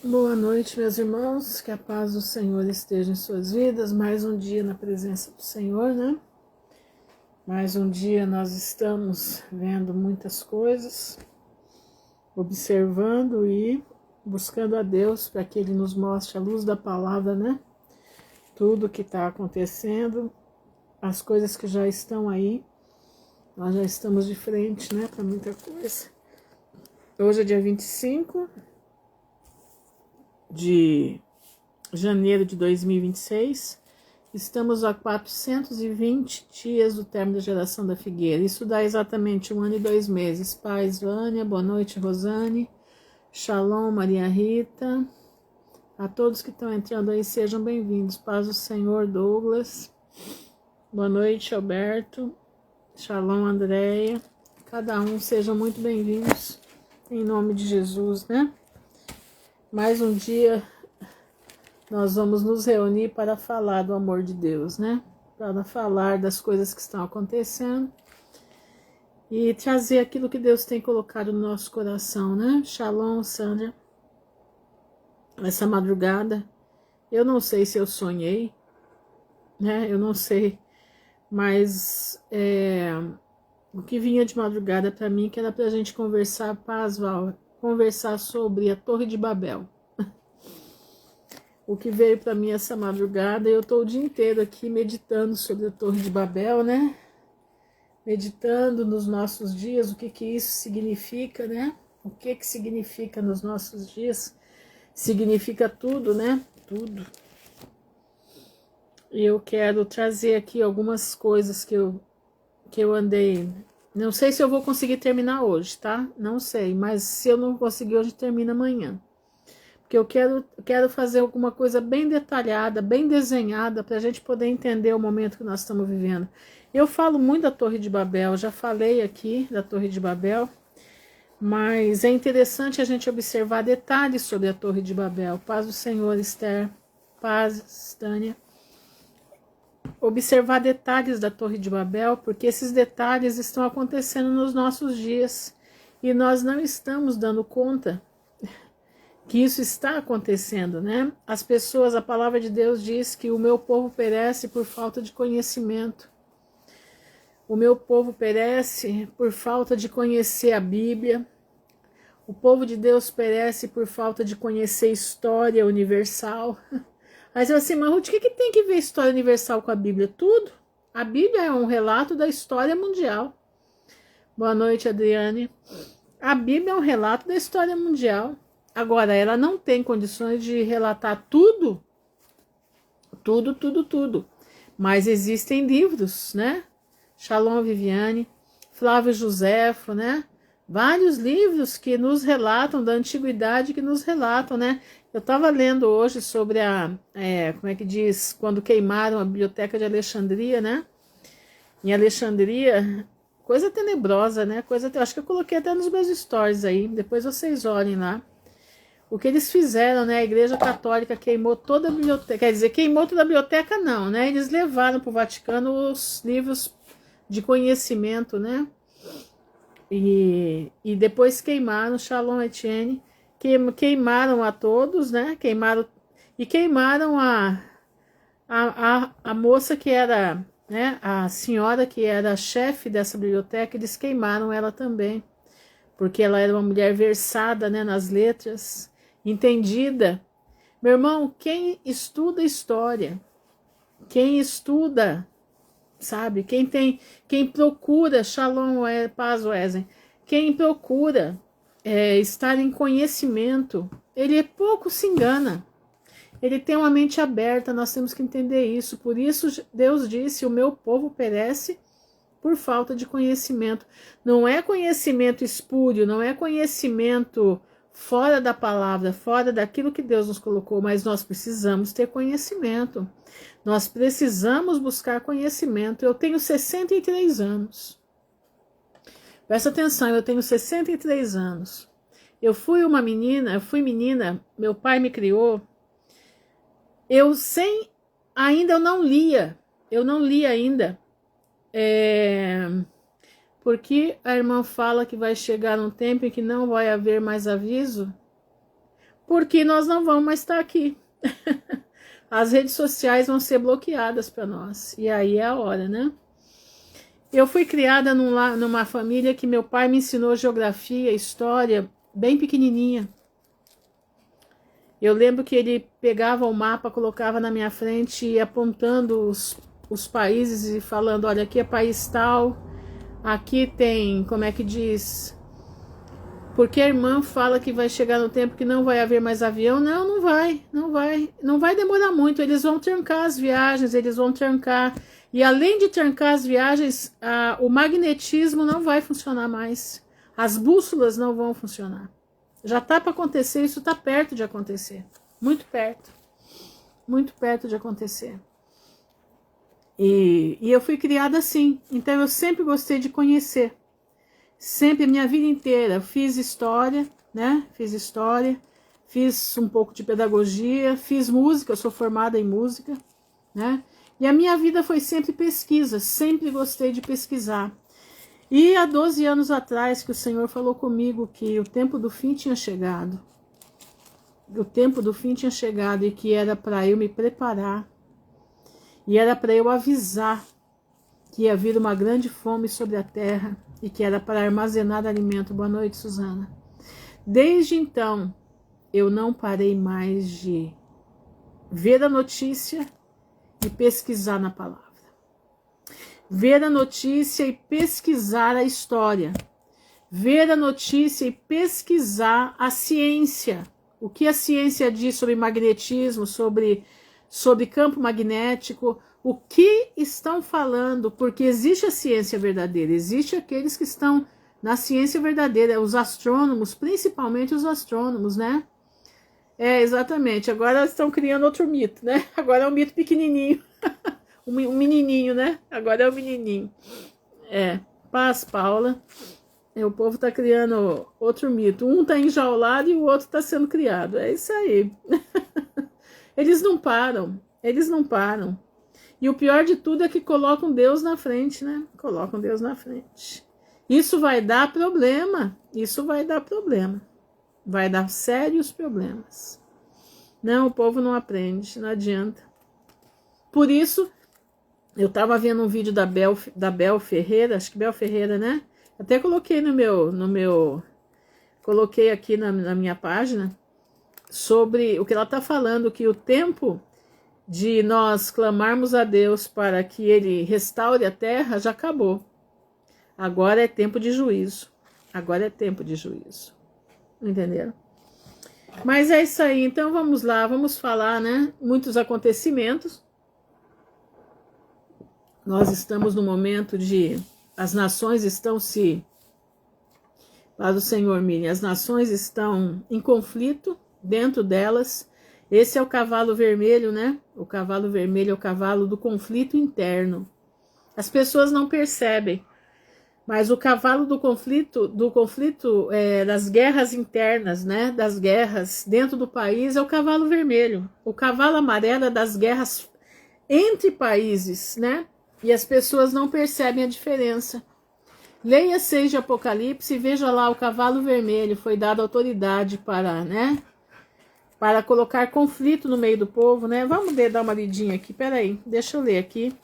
Boa noite, meus irmãos, que a paz do Senhor esteja em suas vidas. Mais um dia na presença do Senhor, né? Mais um dia nós estamos vendo muitas coisas, observando e buscando a Deus para que Ele nos mostre a luz da palavra, né? Tudo que está acontecendo, as coisas que já estão aí, nós já estamos de frente, né? Para muita coisa. Hoje é dia 25 de janeiro de 2026, estamos a 420 dias do término da geração da figueira. Isso dá exatamente 1 ano e 2 meses. Paz, Vânia, boa noite, Rosane, Shalom, Maria Rita, a todos que estão entrando aí, sejam bem-vindos. Paz do Senhor, Douglas, boa noite, Alberto, Shalom, Andréia, cada um sejam muito bem-vindos, em nome de Jesus, né? Mais um dia nós vamos nos reunir para falar do amor de Deus, né? Para falar das coisas que estão acontecendo e trazer aquilo que Deus tem colocado no nosso coração, né? Shalom, Sandra. Essa madrugada, eu não sei se eu sonhei, né? Eu não sei, mas o que vinha de madrugada para mim, que era para a gente conversar, paz, Val, conversar sobre a Torre de Babel. O que veio para mim essa madrugada, eu estou o dia inteiro aqui meditando sobre a Torre de Babel, né? Meditando nos nossos dias, o que isso significa, né? O que significa nos nossos dias? Significa tudo, né? Tudo. E eu quero trazer aqui algumas coisas que eu andei. Não sei se eu vou conseguir terminar hoje, tá? Não sei, mas se eu não conseguir hoje, termina amanhã. Porque eu quero fazer alguma coisa bem detalhada, bem desenhada, para a gente poder entender o momento que nós estamos vivendo. Eu falo muito da Torre de Babel, já falei aqui da Torre de Babel, mas é interessante a gente observar detalhes sobre a Torre de Babel. Paz do Senhor, Esther, paz, Tânia. Observar detalhes da Torre de Babel, porque esses detalhes estão acontecendo nos nossos dias e nós não estamos dando conta que isso está acontecendo, né? As pessoas, a palavra de Deus diz que o meu povo perece por falta de conhecimento. O meu povo perece por falta de conhecer a Bíblia. O povo de Deus perece por falta de conhecer história universal. Mas eu assim, mas Ruth, o que tem que ver história universal com a Bíblia? Tudo. A Bíblia é um relato da história mundial. Boa noite, Adriane. A Bíblia é um relato da história mundial. Agora, ela não tem condições de relatar tudo, mas existem livros, né? Shalom, Viviane, Flávio Josefo, né? Vários livros que nos relatam, da antiguidade, que nos relatam, né? Eu estava lendo hoje sobre como é que diz, quando queimaram a biblioteca de Alexandria, né? Em Alexandria, coisa tenebrosa, né? Acho que eu coloquei até nos meus stories aí, depois vocês olhem lá. O que eles fizeram, né? A Igreja Católica queimou toda a biblioteca. Quer dizer, queimou toda a biblioteca, não, né? Eles levaram para o Vaticano os livros de conhecimento, né? E depois queimaram, Shalom Etienne, queimaram a todos, né? Queimaram a moça que era, né? A senhora que era a chefe dessa biblioteca, eles queimaram ela também, porque ela era uma mulher versada, né, nas letras, entendida. Meu irmão, quem estuda história, quem estuda, sabe, quem procura, Shalom, paz, Wesley, quem procura estar em conhecimento, ele pouco se engana, ele tem uma mente aberta, nós temos que entender isso. Por isso Deus disse, o meu povo perece por falta de conhecimento. Não é conhecimento espúrio, não é conhecimento fora da palavra, fora daquilo que Deus nos colocou, mas nós precisamos ter conhecimento. Nós precisamos buscar conhecimento. Eu tenho 63 anos. Presta atenção, eu tenho 63 anos. Eu fui menina, meu pai me criou. Eu não lia ainda. Porque a irmã fala que vai chegar um tempo em que não vai haver mais aviso. porque nós não vamos mais estar aqui. As redes sociais vão ser bloqueadas para nós. E aí é a hora, né? Eu fui criada numa família que meu pai me ensinou geografia, história, bem pequenininha. Eu lembro que ele pegava o mapa, colocava na minha frente e ia apontando os países e falando, olha, aqui é país tal, aqui tem, como é que diz? Porque a irmã fala que vai chegar no tempo que não vai haver mais avião. Não, não vai, não vai. Não vai demorar muito, eles vão trancar as viagens, eles vão trancar. E além de trancar as viagens, o magnetismo não vai funcionar mais. As bússolas não vão funcionar. Já está para acontecer, isso está perto de acontecer. Muito perto de acontecer. E eu fui criada assim, então eu sempre gostei de conhecer. Sempre, a minha vida inteira, eu fiz história, né? Fiz história, fiz um pouco de pedagogia, fiz música, eu sou formada em música, né? E a minha vida foi sempre pesquisa, sempre gostei de pesquisar. E há 12 anos atrás que o Senhor falou comigo que o tempo do fim tinha chegado. O tempo do fim tinha chegado e que era para eu me preparar. E era para eu avisar que ia vir uma grande fome sobre a terra e que era para armazenar alimento. Boa noite, Suzana. Desde então, eu não parei mais de ver a notícia e pesquisar na palavra. Ver a notícia e pesquisar a história. Ver a notícia e pesquisar a ciência. O que a ciência diz sobre magnetismo, sobre campo magnético, o que estão falando, porque existe a ciência verdadeira, existe aqueles que estão na ciência verdadeira, os astrônomos, principalmente os astrônomos, né? É, exatamente, agora estão criando outro mito, né? Agora é um mito pequenininho, um menininho, né? Agora é o menininho. É, paz, Paula. O povo está criando outro mito, um está enjaulado e o outro está sendo criado, é isso aí. Eles não param. E o pior de tudo é que colocam Deus na frente, né? Colocam Deus na frente. Isso vai dar problema. Vai dar sérios problemas. Não, o povo não aprende, não adianta. Por isso, eu estava vendo um vídeo da Bel Ferreira, acho que Bel Ferreira, né? Até coloquei coloquei aqui na minha página, sobre o que ela está falando, que o tempo de nós clamarmos a Deus para que Ele restaure a terra já acabou. Agora é tempo de juízo. Entenderam? Mas é isso aí, então vamos lá, vamos falar, né? Muitos acontecimentos. Nós estamos no momento de... As nações estão se... Para o Senhor, Miriam, as nações estão em conflito dentro delas. Esse é o cavalo vermelho, né? O cavalo vermelho é o cavalo do conflito interno. As pessoas não percebem, mas o cavalo do conflito das guerras internas, né? Das guerras dentro do país é o cavalo vermelho. O cavalo amarelo é das guerras entre países, né? E as pessoas não percebem a diferença. Leia 6 de Apocalipse e veja lá, o cavalo vermelho foi dado autoridade para, né? Para colocar conflito no meio do povo, né? Vamos dar uma lidinha aqui, peraí, deixa eu ler aqui.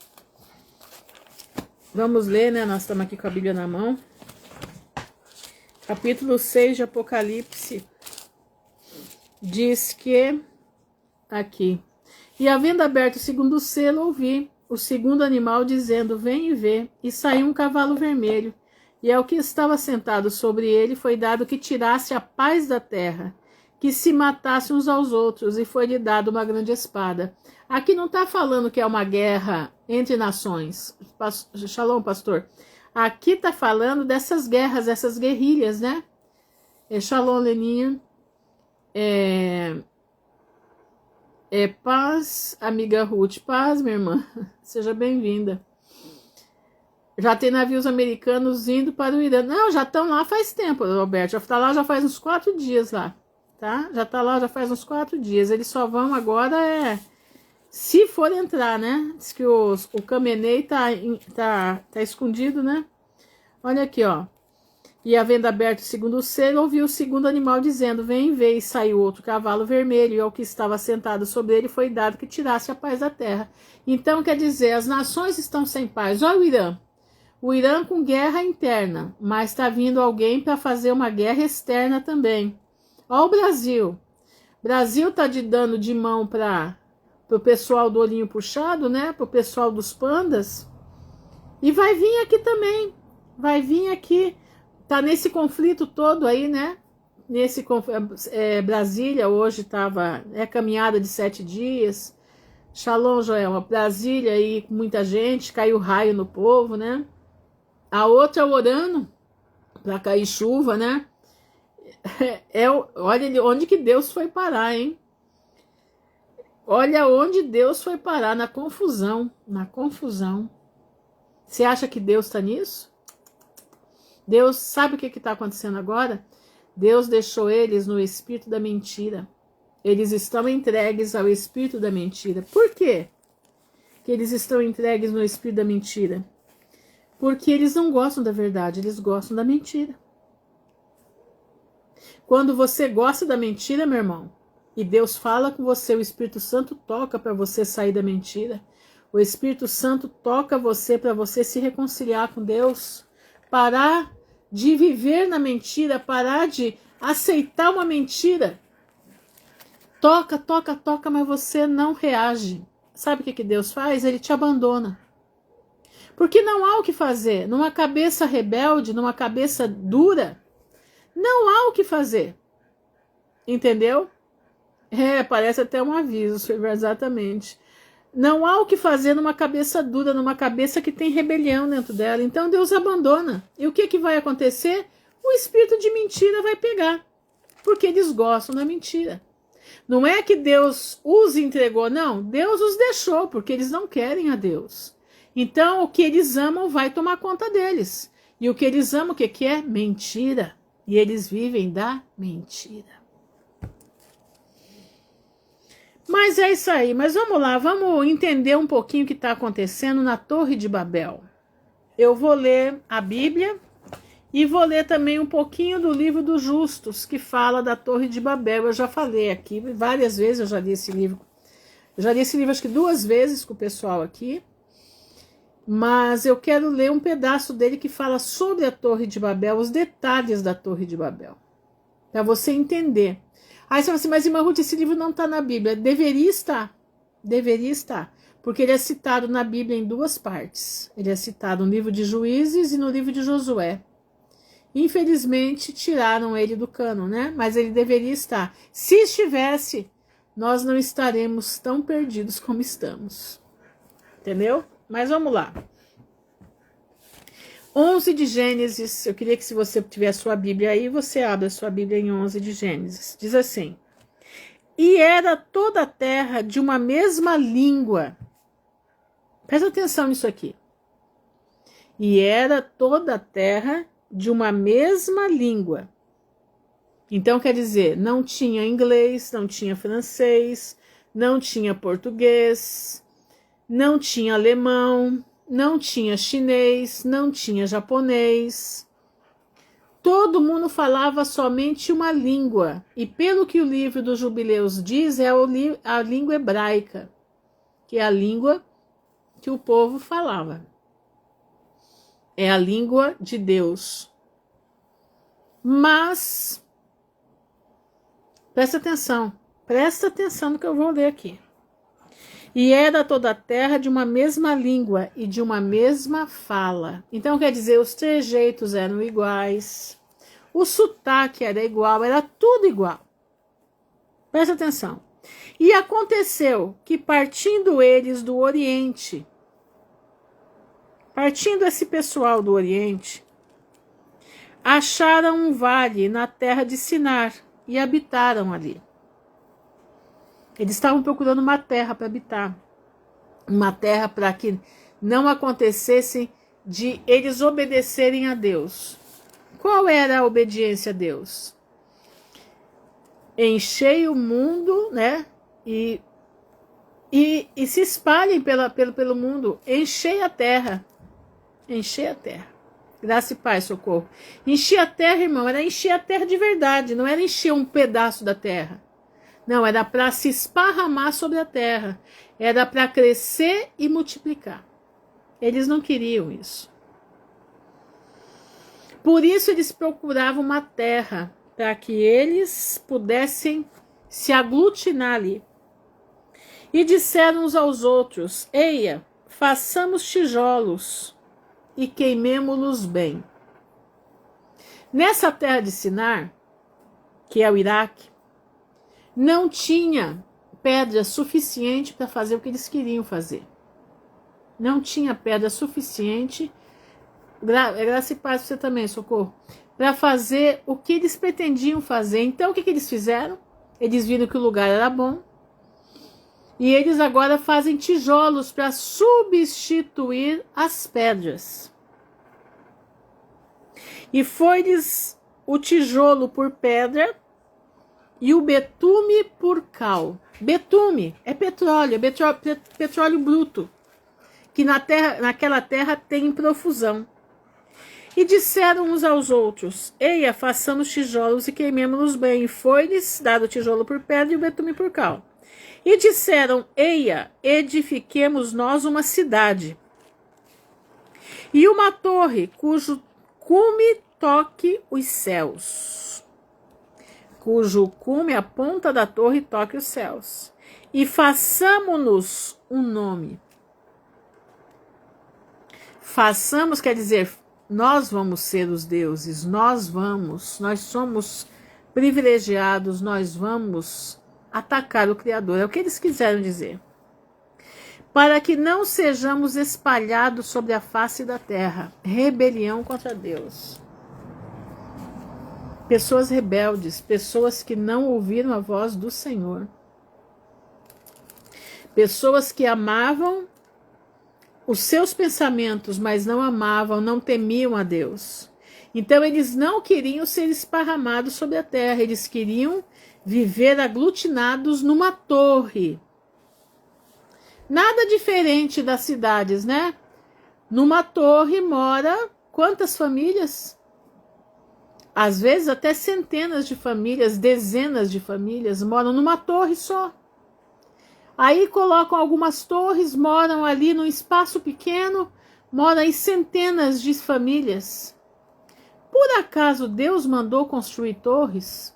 Vamos ler, né? Nós estamos aqui com a Bíblia na mão. Capítulo 6 de Apocalipse. Diz que, aqui, e havendo aberto o segundo selo, ouvi o segundo animal dizendo, vem e vê, e saiu um cavalo vermelho, e ao que estava sentado sobre ele foi dado que tirasse a paz da terra, que se matassem uns aos outros, e foi-lhe dado uma grande espada. Aqui não está falando que é uma guerra entre nações. Shalom, pastor. Aqui está falando dessas guerras, dessas guerrilhas, né? Shalom, Leninha. Paz, amiga Ruth. Paz, minha irmã. Seja bem-vinda. Já tem navios americanos indo para o Irã. Não, já estão lá faz tempo, Roberto. Já está lá já faz uns 4 dias lá. Tá? Já tá lá, já faz uns 4 dias. Eles só vão agora se for entrar, né? Diz que o Khamenei tá escondido, né? Olha aqui, ó. E havendo aberto o segundo selo, ouviu o segundo animal dizendo: vem, vê. E saiu outro cavalo vermelho, e ao que estava sentado sobre ele foi dado que tirasse a paz da terra. Então, quer dizer, as nações estão sem paz. Olha o Irã. O Irã com guerra interna, mas está vindo alguém para fazer uma guerra externa também. Olha o Brasil. O Brasil está dando de mão para o pessoal do olhinho puxado, né? Para o pessoal dos pandas. E vai vir aqui também. Vai vir aqui. Tá nesse conflito todo aí, né? Brasília hoje estava caminhada de 7 dias. Shalom, Joel. Brasília aí com muita gente, caiu raio no povo, né? A outra orando para cair chuva, né? Olha onde que Deus foi parar, hein? Olha onde Deus foi parar, na confusão, na confusão. Você acha que Deus está nisso? Deus, sabe o que está acontecendo agora? Deus deixou eles no espírito da mentira. Eles estão entregues ao espírito da mentira. Por quê que eles estão entregues no espírito da mentira? Porque eles não gostam da verdade, eles gostam da mentira. Quando você gosta da mentira, meu irmão, e Deus fala com você, o Espírito Santo toca para você sair da mentira. O Espírito Santo toca você para você se reconciliar com Deus. Parar de viver na mentira, parar de aceitar uma mentira. Toca, toca, toca, mas você não reage. Sabe o que Deus faz? Ele te abandona. Porque não há o que fazer. Numa cabeça rebelde, numa cabeça dura, não há o que fazer. Entendeu? Parece até um aviso, exatamente. Não há o que fazer numa cabeça dura, numa cabeça que tem rebelião dentro dela. Então Deus abandona. E o que vai acontecer? O espírito de mentira vai pegar. Porque eles gostam da mentira. Não é que Deus os entregou, não. Deus os deixou, porque eles não querem a Deus. Então o que eles amam vai tomar conta deles. E o que eles amam, o que é? Mentira. E eles vivem da mentira. Mas é isso aí, mas vamos lá, vamos entender um pouquinho o que está acontecendo na Torre de Babel. Eu vou ler a Bíblia e vou ler também um pouquinho do livro dos Justos, que fala da Torre de Babel. Eu já falei aqui, várias vezes eu já li esse livro. Eu já li esse livro acho que 2 vezes com o pessoal aqui. Mas eu quero ler um pedaço dele que fala sobre a Torre de Babel, os detalhes da Torre de Babel, para você entender. Aí você fala assim, mas irmã Ruth, esse livro não está na Bíblia. Deveria estar, porque ele é citado na Bíblia em 2 partes. Ele é citado no livro de Juízes e no livro de Josué. Infelizmente, tiraram ele do cânon, né? Mas ele deveria estar. Se estivesse, nós não estaremos tão perdidos como estamos. Entendeu? Mas vamos lá. 11 de Gênesis, eu queria que se você tiver a sua Bíblia aí, você abra a sua Bíblia em 11 de Gênesis. Diz assim: e era toda a terra de uma mesma língua. Presta atenção nisso aqui. E era toda a terra de uma mesma língua. Então quer dizer, não tinha inglês, não tinha francês, não tinha português, não tinha alemão, não tinha chinês, não tinha japonês. Todo mundo falava somente uma língua. E pelo que o livro dos Jubileus diz, é a língua hebraica, que é a língua que o povo falava. É a língua de Deus. Mas, presta atenção no que eu vou ler aqui. E era toda a terra de uma mesma língua e de uma mesma fala. Então quer dizer, os trejeitos eram iguais, o sotaque era igual, era tudo igual. Presta atenção. E aconteceu que partindo eles do Oriente, partindo esse pessoal do Oriente, acharam um vale na terra de Sinar e habitaram ali. Eles estavam procurando uma terra para habitar, uma terra para que não acontecesse de eles obedecerem a Deus. Qual era a obediência a Deus? Enchei o mundo, né? E se espalhem pelo mundo. Enchei a terra. Enchei a terra. Graça e paz, Socorro. Encher a terra, irmão, era encher a terra de verdade, não era encher um pedaço da terra. Não, era para se esparramar sobre a terra. Era para crescer e multiplicar. Eles não queriam isso. Por isso eles procuravam uma terra para que eles pudessem se aglutinar ali. E disseram uns aos outros: eia, façamos tijolos e queimemo-los bem. Nessa terra de Sinar, que é o Iraque, não tinha pedra suficiente para fazer o que eles queriam fazer. Não tinha pedra suficiente, graça e paz para você também, Socorro, para fazer o que eles pretendiam fazer. Então, o que eles fizeram? Eles viram que o lugar era bom, e eles agora fazem tijolos para substituir as pedras. E foi-lhes o tijolo por pedra e o betume por cal. Betume é petróleo, petróleo bruto, que naquela terra tem em profusão. E disseram uns aos outros: eia, façamos tijolos e queimemo-los bem. E foi-lhes dado o tijolo por pedra e o betume por cal. E disseram: eia, edifiquemos nós uma cidade e uma torre cujo cume toque os céus. Cujo cume, a ponta da torre, toque os céus. E façamo-nos um nome. Façamos quer dizer, nós vamos ser os deuses, nós somos privilegiados, nós vamos atacar o Criador. É o que eles quiseram dizer. Para que não sejamos espalhados sobre a face da terra. Rebelião contra Deus. Pessoas rebeldes, pessoas que não ouviram a voz do Senhor. Pessoas que amavam os seus pensamentos, mas não amavam, não temiam a Deus. Então eles não queriam ser esparramados sobre a terra, eles queriam viver aglutinados numa torre. Nada diferente das cidades, né? Numa torre mora quantas famílias? Às vezes até centenas de famílias, dezenas de famílias moram numa torre só. Aí colocam algumas torres, moram ali num espaço pequeno, moram aí centenas de famílias. Por acaso Deus mandou construir torres?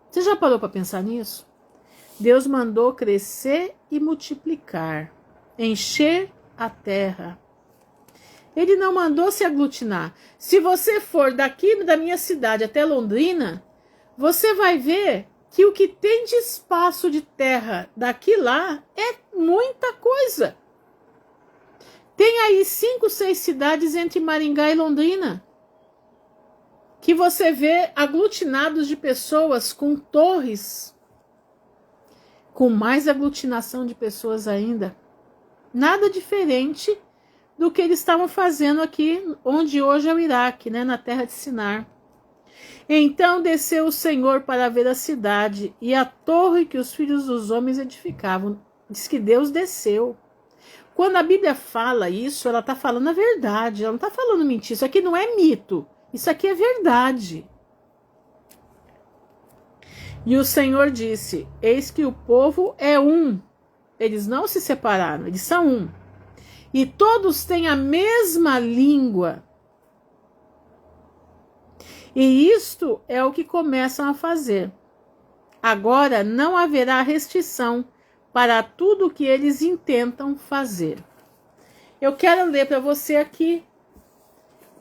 Você já parou para pensar nisso? Deus mandou crescer e multiplicar, encher a terra. Ele não mandou se aglutinar. Se você for daqui da minha cidade até Londrina, você vai ver que o que tem de espaço de terra daqui lá é muita coisa. Tem aí 5, 6 cidades entre Maringá e Londrina, que você vê aglutinados de pessoas com torres, com mais aglutinação de pessoas ainda. Nada diferente do que eles estavam fazendo aqui, onde hoje é o Iraque, né, na terra de Sinar. Então desceu o Senhor para ver a cidade e a torre que os filhos dos homens edificavam. Diz que Deus desceu. Quando a Bíblia fala isso, ela está falando a verdade, ela não está falando mentira. Isso aqui não é mito, isso aqui é verdade. E o Senhor disse: eis que o povo é um. Eles não se separaram, eles são um. E todos têm a mesma língua. E isto é o que começam a fazer. Agora não haverá restrição para tudo o que eles intentam fazer. Eu quero ler para você aqui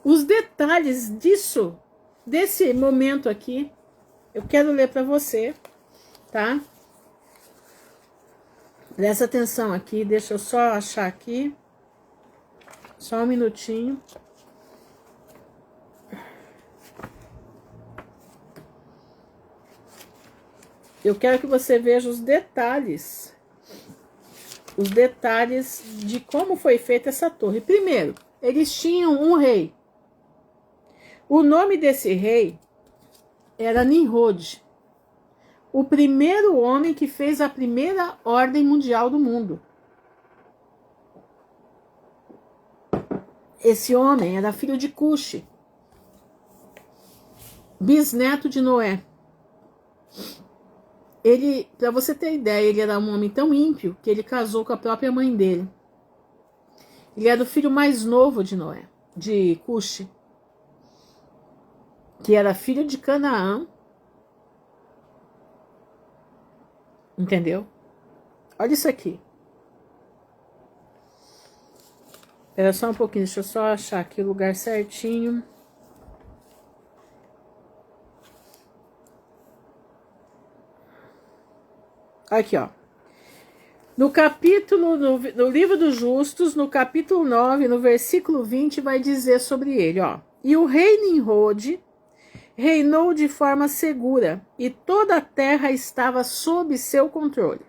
os detalhes disso, desse momento aqui. Eu quero ler para você, tá? Presta atenção aqui, deixa eu só achar aqui. Só um minutinho. Eu quero que você veja os detalhes de como foi feita essa torre. Primeiro, eles tinham um rei. O nome desse rei era Nimrod, o primeiro homem que fez a primeira ordem mundial do mundo. Esse homem era filho de Cuxi, bisneto de Noé. Ele, para você ter ideia, ele era um homem tão ímpio que ele casou com a própria mãe dele. Ele era o filho mais novo de Noé, de Cuxi, que era filho de Canaã. Entendeu? Olha isso aqui. Era só um pouquinho, deixa eu só achar aqui o lugar certinho. Aqui, ó. No capítulo, no livro dos justos, no capítulo 9, no versículo 20, vai dizer sobre ele, ó. E o rei Nimrod reinou de forma segura, e toda a terra estava sob seu controle,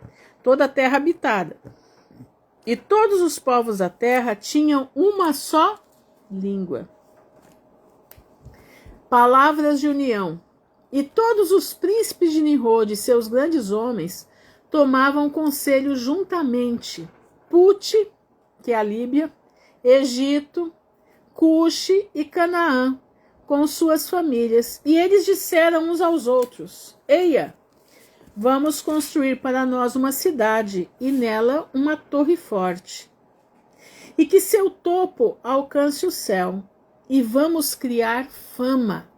toda a terra habitada. E todos os povos da terra tinham uma só língua. Palavras de união. E todos os príncipes de Nimrod e seus grandes homens tomavam conselho juntamente. Put, que é a Líbia, Egito, Cuxi e Canaã, com suas famílias. E eles disseram uns aos outros: Eia, vamos construir para nós uma cidade e nela uma torre forte, e que seu topo alcance o céu, e vamos criar fama.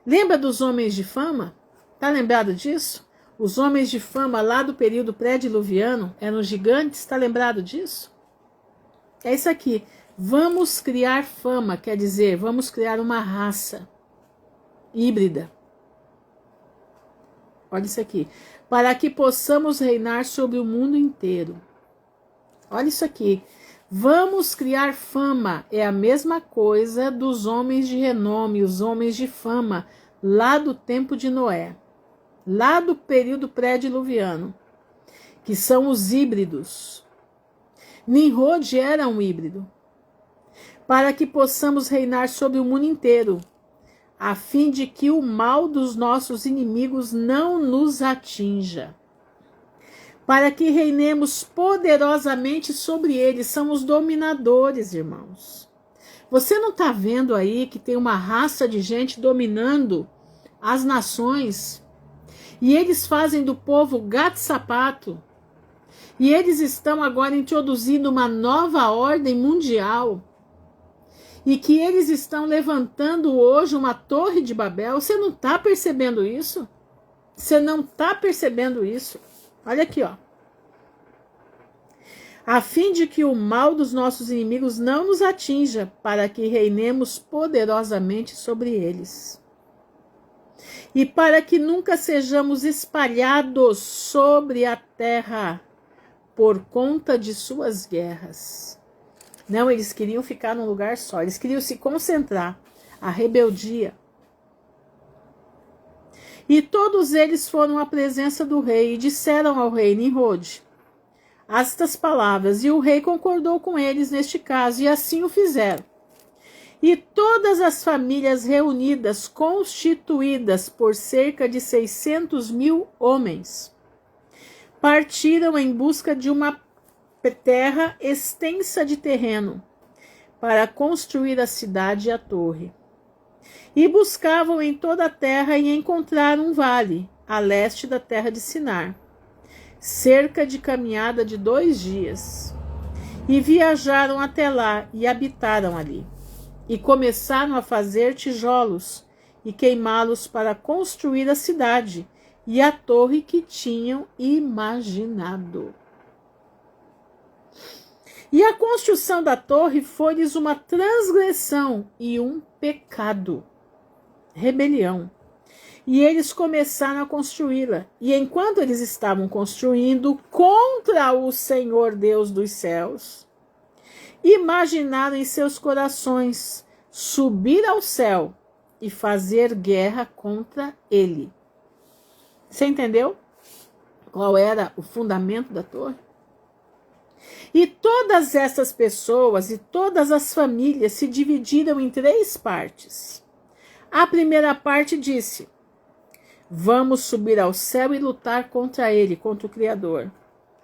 Lembra dos homens de fama? Tá lembrado disso? Os homens de fama lá do período pré-diluviano eram gigantes, tá lembrado disso? É isso aqui. Vamos criar fama, quer dizer, vamos criar uma raça híbrida. Olha isso aqui. Para que possamos reinar sobre o mundo inteiro. Olha isso aqui. Vamos criar fama. É a mesma coisa dos homens de renome, os homens de fama, lá do tempo de Noé. Lá do período pré-diluviano. Que são os híbridos. Nimrod era um híbrido. Para que possamos reinar sobre o mundo inteiro, a fim de que o mal dos nossos inimigos não nos atinja. Para que reinemos poderosamente sobre eles, são os dominadores, irmãos. Você não está vendo aí que tem uma raça de gente dominando as nações? E eles fazem do povo gato-sapato? E eles estão agora introduzindo uma nova ordem mundial? E que eles estão levantando hoje uma torre de Babel. Você não está percebendo isso? Você não está percebendo isso? Olha aqui, ó. A fim de que o mal dos nossos inimigos não nos atinja, para que reinemos poderosamente sobre eles. E para que nunca sejamos espalhados sobre a terra por conta de suas guerras. Não, eles queriam ficar num lugar só, eles queriam se concentrar, a rebeldia. E todos eles foram à presença do rei e disseram ao rei Nimrod estas palavras, e o rei concordou com eles neste caso, e assim o fizeram. E todas as famílias reunidas, constituídas por cerca de 600.000 homens, partiram em busca de uma terra extensa de terreno para construir a cidade e a torre. E buscavam em toda a terra e encontraram um vale, a leste da terra de Sinar, cerca de caminhada de 2 dias. E viajaram até lá e habitaram ali. E começaram a fazer tijolos e queimá-los para construir a cidade e a torre que tinham imaginado. E a construção da torre foi-lhes uma transgressão e um pecado, rebelião. E eles começaram a construí-la. E enquanto eles estavam construindo contra o Senhor Deus dos céus, imaginaram em seus corações subir ao céu e fazer guerra contra ele. Você entendeu qual era o fundamento da torre? E todas essas pessoas e todas as famílias se dividiram em 3 partes. A primeira parte disse: vamos subir ao céu e lutar contra ele, contra o Criador.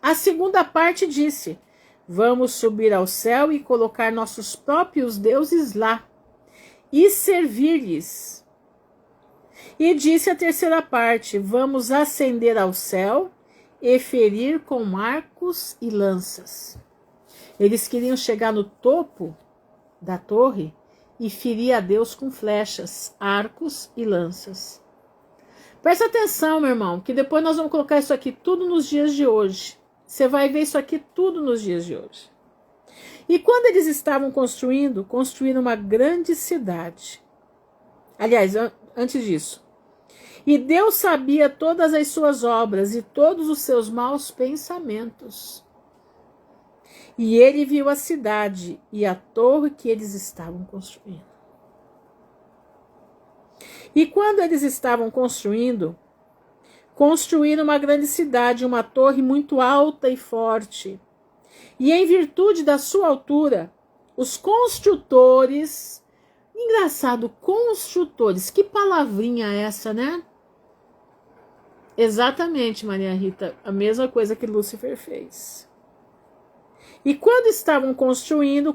A segunda parte disse: Vamos subir ao céu e colocar nossos próprios deuses lá e servir-lhes. E disse a terceira parte: vamos ascender ao céu e ferir com arcos e lanças. Eles queriam chegar no topo da torre e ferir a Deus com flechas, arcos e lanças. Presta atenção, meu irmão, que depois nós vamos colocar isso aqui tudo nos dias de hoje. Você vai ver isso aqui tudo nos dias de hoje. E quando eles estavam construíram uma grande cidade. Aliás, antes disso. E Deus sabia todas as suas obras e todos os seus maus pensamentos. E ele viu a cidade e a torre que eles estavam construindo. E quando eles estavam construíram uma grande cidade, uma torre muito alta e forte. E em virtude da sua altura, os construtores... Engraçado, construtores, que palavrinha é essa, né? Exatamente, Maria Rita, a mesma coisa que Lúcifer fez. E quando estavam construindo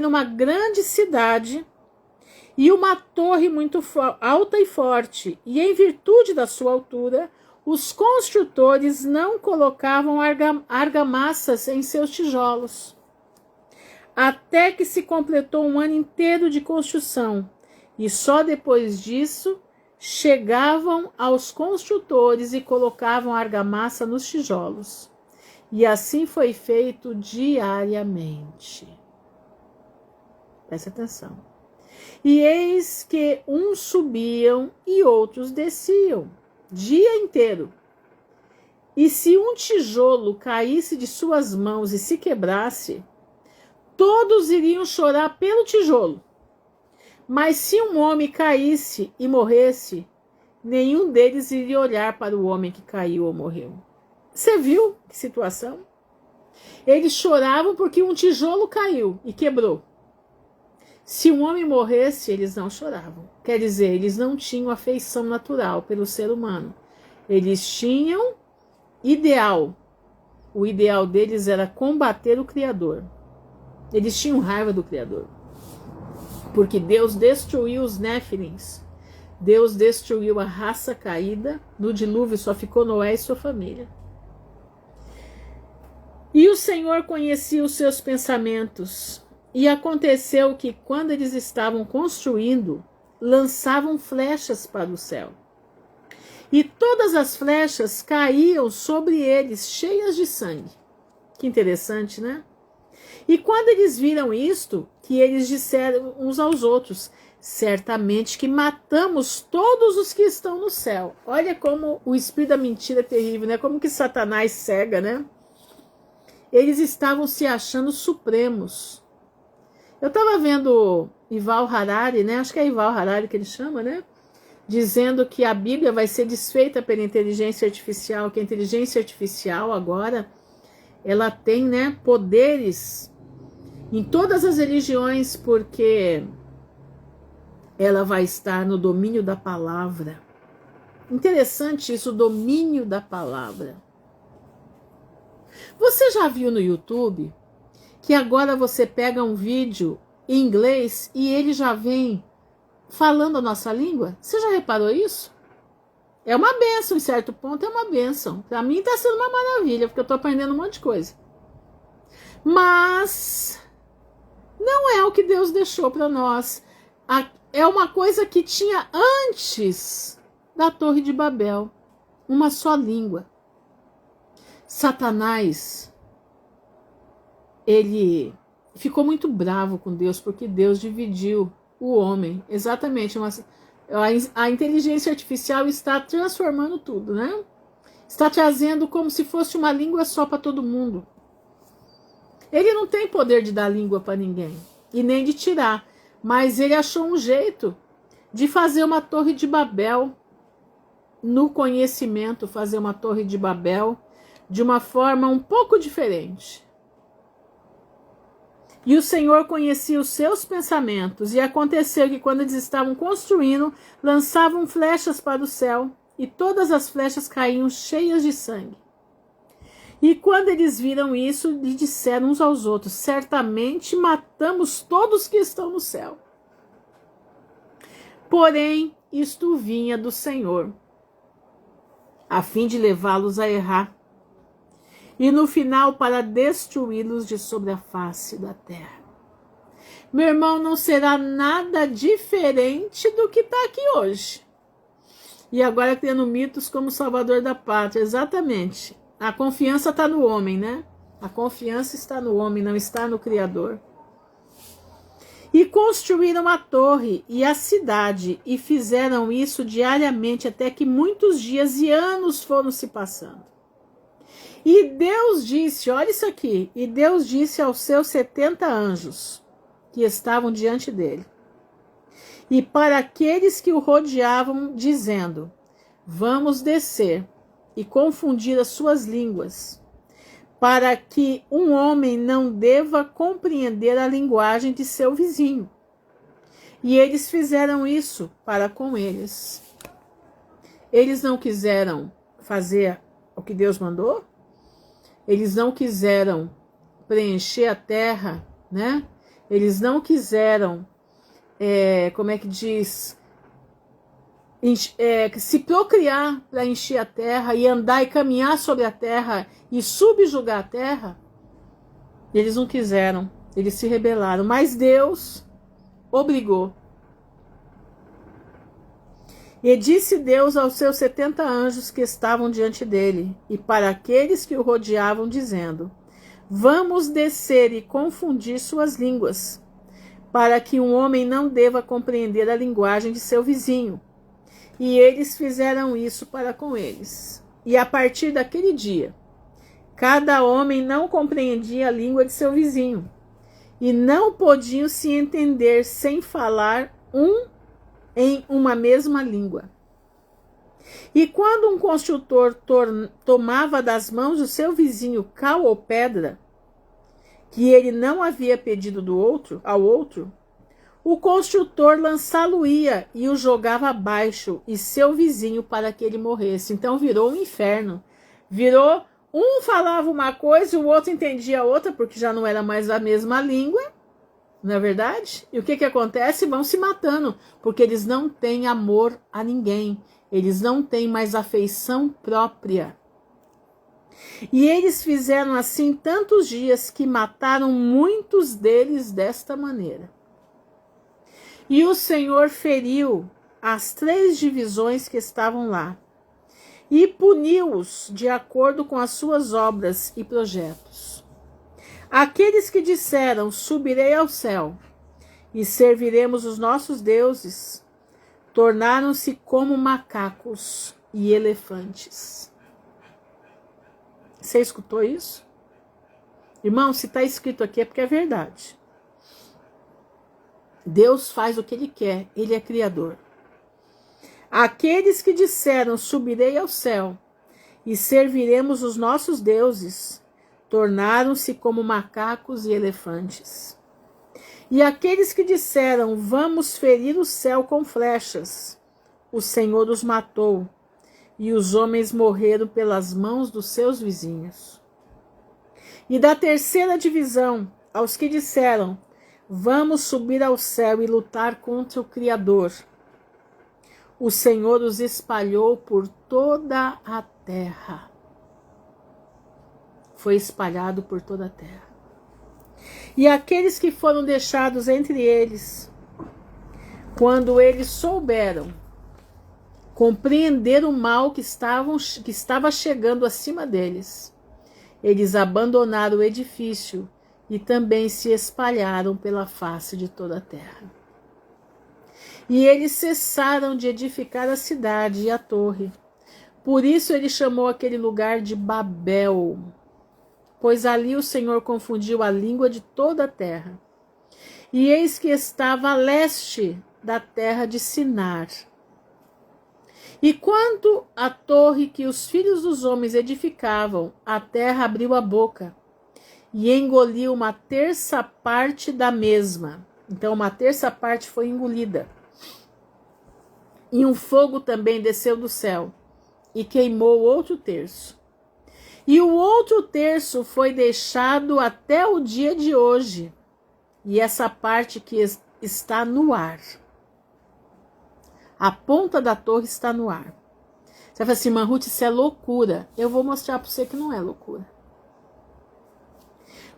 uma grande cidade e uma torre muito alta e forte. E em virtude da sua altura, os construtores não colocavam argamassas em seus tijolos. Até que se completou um ano inteiro de construção. E só depois disso chegavam aos construtores e colocavam argamassa nos tijolos. E assim foi feito diariamente. Preste atenção. E eis que uns subiam e outros desciam, dia inteiro. E se um tijolo caísse de suas mãos e se quebrasse, todos iriam chorar pelo tijolo. Mas se um homem caísse e morresse, nenhum deles iria olhar para o homem que caiu ou morreu. Você viu que situação? Eles choravam porque um tijolo caiu e quebrou. Se um homem morresse, eles não choravam. Quer dizer, eles não tinham afeição natural pelo ser humano. Eles tinham ideal. O ideal deles era combater o Criador. Eles tinham raiva do Criador. Porque Deus destruiu os Néfilins. Deus destruiu a raça caída. No dilúvio só ficou Noé e sua família. E o Senhor conhecia os seus pensamentos. E aconteceu que, quando eles estavam construindo, lançavam flechas para o céu. E todas as flechas caíam sobre eles, cheias de sangue. Que interessante, né? E quando eles viram isto, que eles disseram uns aos outros: certamente que matamos todos os que estão no céu. Olha como o espírito da mentira é terrível, né? Como que Satanás cega, né? Eles estavam se achando supremos. Eu estava vendo Yuval Harari, né? Acho que é Yuval Harari que ele chama, né? Dizendo que a Bíblia vai ser desfeita pela inteligência artificial, que a inteligência artificial agora ela tem, né, poderes em todas as religiões, porque ela vai estar no domínio da palavra. Interessante isso, o domínio da palavra. Você já viu no YouTube que agora você pega um vídeo em inglês e ele já vem falando a nossa língua? Você já reparou isso? É uma bênção, em certo ponto é uma bênção. Para mim está sendo uma maravilha, porque eu estou aprendendo um monte de coisa. Mas não é o que Deus deixou para nós. É uma coisa que tinha antes da Torre de Babel. Uma só língua. Satanás, ele ficou muito bravo com Deus, porque Deus dividiu o homem. Exatamente. A inteligência artificial está transformando tudo, né? Está trazendo como se fosse uma língua só para todo mundo. Ele não tem poder de dar língua para ninguém, e nem de tirar. Mas ele achou um jeito de fazer uma torre de Babel, no conhecimento, fazer uma torre de Babel de uma forma um pouco diferente. E o Senhor conhecia os seus pensamentos, e aconteceu que, quando eles estavam construindo, lançavam flechas para o céu, e todas as flechas caíam cheias de sangue. E quando eles viram isso, lhe disseram uns aos outros: certamente matamos todos que estão no céu. Porém, isto vinha do Senhor, a fim de levá-los a errar, e no final para destruí-los de sobre a face da terra. Meu irmão, não será nada diferente do que está aqui hoje. E agora criando mitos como Salvador da Pátria, exatamente. A confiança está no homem, né? A confiança está no homem, não está no Criador. E construíram a torre e a cidade, e fizeram isso diariamente, até que muitos dias e anos foram se passando. E Deus disse, olha isso aqui, e Deus disse aos seus 70 anjos, que estavam diante dele, e para aqueles que o rodeavam, dizendo: vamos descer e confundir as suas línguas, para que um homem não deva compreender a linguagem de seu vizinho. E eles fizeram isso para com eles. Eles não quiseram fazer o que Deus mandou? Eles não quiseram preencher a terra, né? Eles não quiseram, como é que diz, se procriar para encher a terra e andar e caminhar sobre a terra e subjugar a terra. Eles não quiseram, eles se rebelaram, mas Deus obrigou. E disse Deus aos seus 70 anjos que estavam diante dele, e para aqueles que o rodeavam, dizendo: vamos descer e confundir suas línguas, para que um homem não deva compreender a linguagem de seu vizinho. E eles fizeram isso para com eles. E a partir daquele dia, cada homem não compreendia a língua de seu vizinho, e não podiam se entender sem falar em uma mesma língua. E quando um construtor tomava das mãos do seu vizinho cal ou pedra, que ele não havia pedido ao outro, o construtor lançá-lo-ia e o jogava abaixo, e seu vizinho, para que ele morresse. Então virou um inferno. Virou, um falava uma coisa e o outro entendia a outra, porque já não era mais a mesma língua, não é verdade? E o que acontece? Vão se matando, porque eles não têm amor a ninguém. Eles não têm mais afeição própria. E eles fizeram assim tantos dias que mataram muitos deles desta maneira. E o Senhor feriu as 3 divisões que estavam lá, e puniu-os de acordo com as suas obras e projetos. Aqueles que disseram: subirei ao céu e serviremos os nossos deuses, tornaram-se como macacos e elefantes. Você escutou isso? Irmão, se está escrito aqui é porque é verdade. Deus faz o que Ele quer, Ele é criador. Aqueles que disseram: subirei ao céu e serviremos os nossos deuses, tornaram-se como macacos e elefantes. E aqueles que disseram: vamos ferir o céu com flechas, o Senhor os matou, e os homens morreram pelas mãos dos seus vizinhos. E da 3ª divisão, aos que disseram: vamos subir ao céu e lutar contra o Criador, o Senhor os espalhou por toda a terra. Foi espalhado por toda a terra. E aqueles que foram deixados entre eles, quando eles souberam compreender o mal que estava chegando acima deles, eles abandonaram o edifício e também se espalharam pela face de toda a terra. E eles cessaram de edificar a cidade e a torre. Por isso ele chamou aquele lugar de Babel, pois ali o Senhor confundiu a língua de toda a terra. E eis que estava a leste da terra de Sinar. E quanto à torre que os filhos dos homens edificavam, a terra abriu a boca e engoliu 1/3 parte da mesma. Então 1/3 parte foi engolida. E um fogo também desceu do céu e queimou o outro terço. E o outro terço foi deixado até o dia de hoje. E essa parte que está no ar. A ponta da torre está no ar. Você fala assim, Ruth, isso é loucura. Eu vou mostrar para você que não é loucura.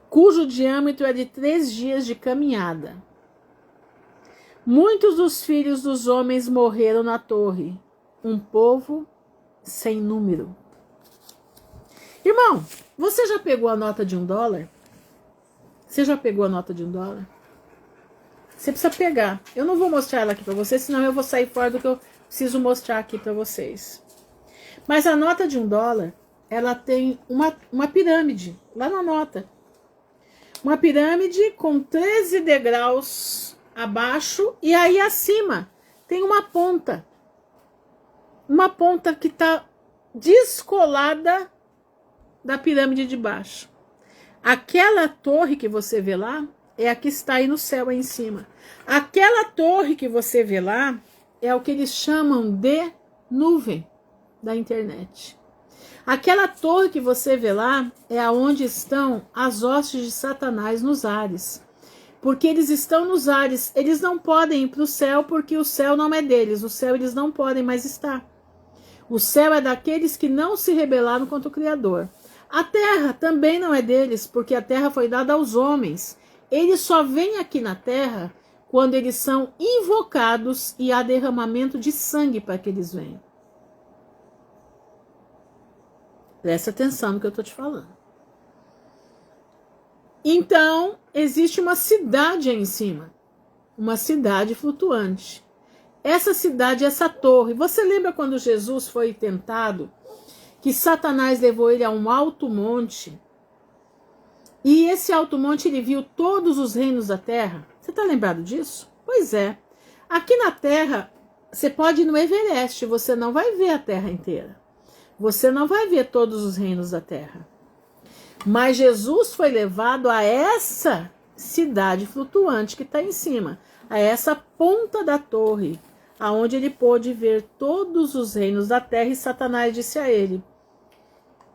Cujo diâmetro é de 3 dias de caminhada. Muitos dos filhos dos homens morreram na torre. Um povo sem número. Irmão, você já pegou a nota de $1? Você já pegou a nota de $1? Você precisa pegar. Eu não vou mostrar ela aqui para vocês, senão eu vou sair fora do que eu preciso mostrar aqui para vocês. Mas a nota de $1, ela tem uma pirâmide lá na nota. Uma pirâmide com 13 degraus abaixo e aí acima tem uma ponta. Uma ponta que está descolada da pirâmide de baixo. Aquela torre que você vê lá é a que está aí no céu, aí em cima. Aquela torre que você vê lá é o que eles chamam de nuvem da internet. Aquela torre que você vê lá é aonde estão as hostes de Satanás nos ares. Porque eles estão nos ares. Eles não podem ir para o céu porque o céu não é deles. O céu eles não podem mais estar. O céu é daqueles que não se rebelaram contra o Criador. A terra também não é deles, porque a terra foi dada aos homens. Eles só vêm aqui na terra quando eles são invocados e há derramamento de sangue para que eles venham. Presta atenção no que eu estou te falando. Então, existe uma cidade aí em cima. Uma cidade flutuante. Essa cidade, essa torre. Você lembra quando Jesus foi tentado? Que Satanás levou ele a um alto monte. E esse alto monte ele viu todos os reinos da terra. Você está lembrado disso? Pois é. Aqui na terra, você pode ir no Everest, você não vai ver a terra inteira. Você não vai ver todos os reinos da terra. Mas Jesus foi levado a essa cidade flutuante que está em cima. A essa ponta da torre. Aonde ele pôde ver todos os reinos da terra. E Satanás disse a ele: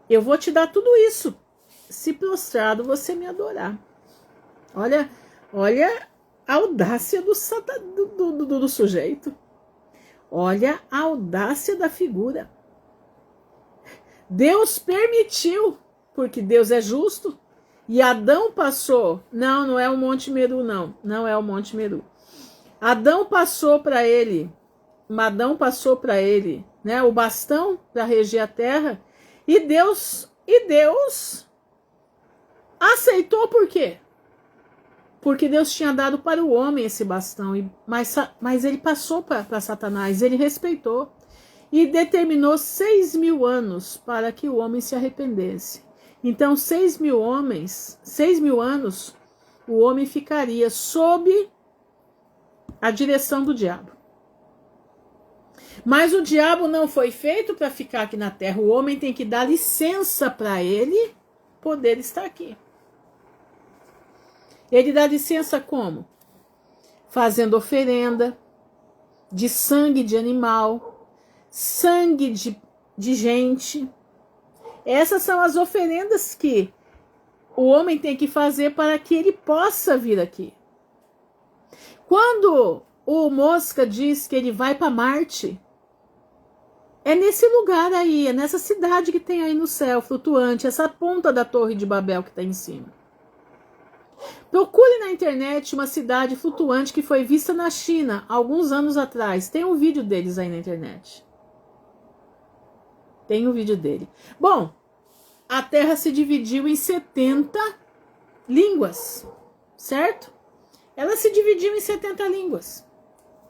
eu vou te dar tudo isso, se prostrado você me adorar. Olha a audácia do sujeito. Olha a audácia da figura. Deus permitiu, porque Deus é justo. E Adão passou. Não é o Monte Meru, não. Não é o Monte Meru. Adão passou para ele, né, o bastão para reger a terra. E Deus aceitou por quê? Porque Deus tinha dado para o homem esse bastão, mas ele passou para Satanás, ele respeitou e determinou 6.000 anos para que o homem se arrependesse. Então 6.000 anos, o homem ficaria sob a direção do diabo. Mas o diabo não foi feito para ficar aqui na terra. O homem tem que dar licença para ele poder estar aqui. Ele dá licença como? Fazendo oferenda de sangue de animal, sangue de gente. Essas são as oferendas que o homem tem que fazer para que ele possa vir aqui. Quando o Mosca diz que ele vai para Marte, é nesse lugar aí, é nessa cidade que tem aí no céu, flutuante, essa ponta da Torre de Babel que está em cima. Procure na internet uma cidade flutuante que foi vista na China alguns anos atrás. Tem um vídeo deles aí na internet. Tem um vídeo dele. Bom, a Terra se dividiu em 70 línguas, certo? Ela se dividiu em 70 línguas.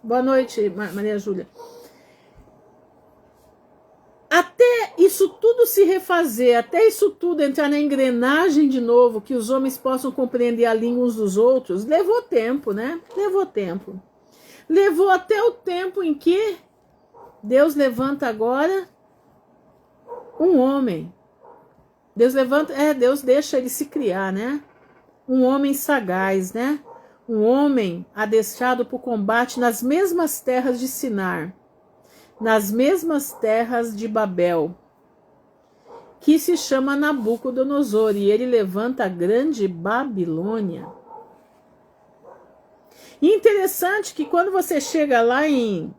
Boa noite, Maria Júlia. Até isso tudo se refazer, até isso tudo entrar na engrenagem de novo, que os homens possam compreender a língua uns dos outros, levou tempo, né? Levou tempo. Levou até o tempo em que Deus levanta agora um homem. Deus deixa ele se criar, né? Um homem sagaz, né? Um homem adestrado para o combate nas mesmas terras de Sinar, nas mesmas terras de Babel. que se chama Nabucodonosor, e ele levanta a grande Babilônia. E interessante que quando você chega lá em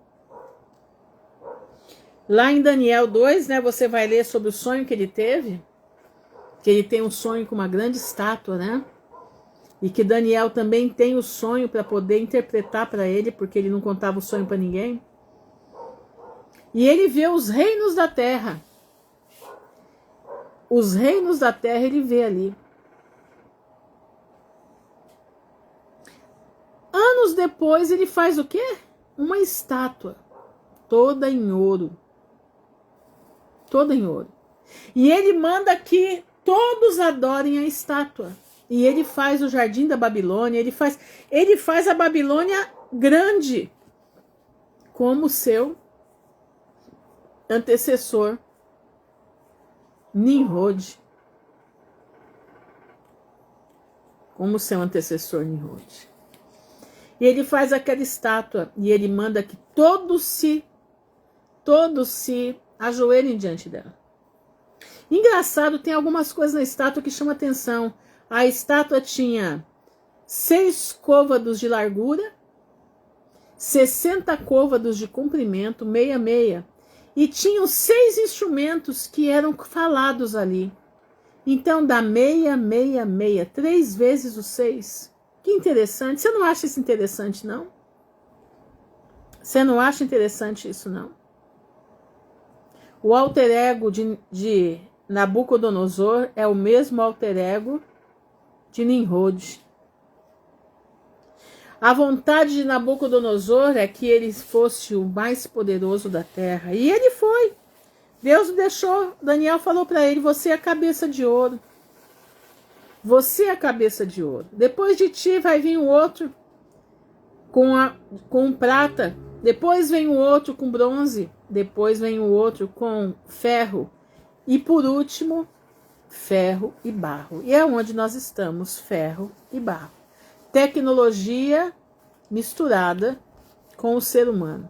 Daniel 2, né, você vai ler sobre o sonho que ele teve, que ele tem um sonho com uma grande estátua, né? E que Daniel também tem o sonho para poder interpretar para ele, porque ele não contava o sonho para ninguém. E ele vê os reinos da terra. Os reinos da terra ele vê ali. Anos depois ele faz o quê? Uma estátua, toda em ouro. Toda em ouro. E ele manda que todos adorem a estátua. E ele faz o jardim da Babilônia, ele faz a Babilônia grande, como seu antecessor Nimrod. Como seu antecessor Nimrod. E ele faz aquela estátua e ele manda que todos se ajoelhem diante dela. Engraçado, tem algumas coisas na estátua que chamam atenção. A estátua tinha 6 côvados de largura, 60 côvados de comprimento, meia. E tinham 6 instrumentos que eram falados ali. Então dá meia, 3 vezes o 6. Que interessante. Você não acha isso interessante, não? Você não acha interessante isso, não? O alter ego de Nabucodonosor é o mesmo alter ego de Nimrod. A vontade de Nabucodonosor é que ele fosse o mais poderoso da terra. E ele foi. Deus o deixou. Daniel falou para ele: você é a cabeça de ouro. Você é a cabeça de ouro. Depois de ti vai vir um outro com prata. Depois vem o outro com bronze. Depois vem o outro com ferro. E por último, ferro e barro. E é onde nós estamos, ferro e barro. Tecnologia misturada com o ser humano.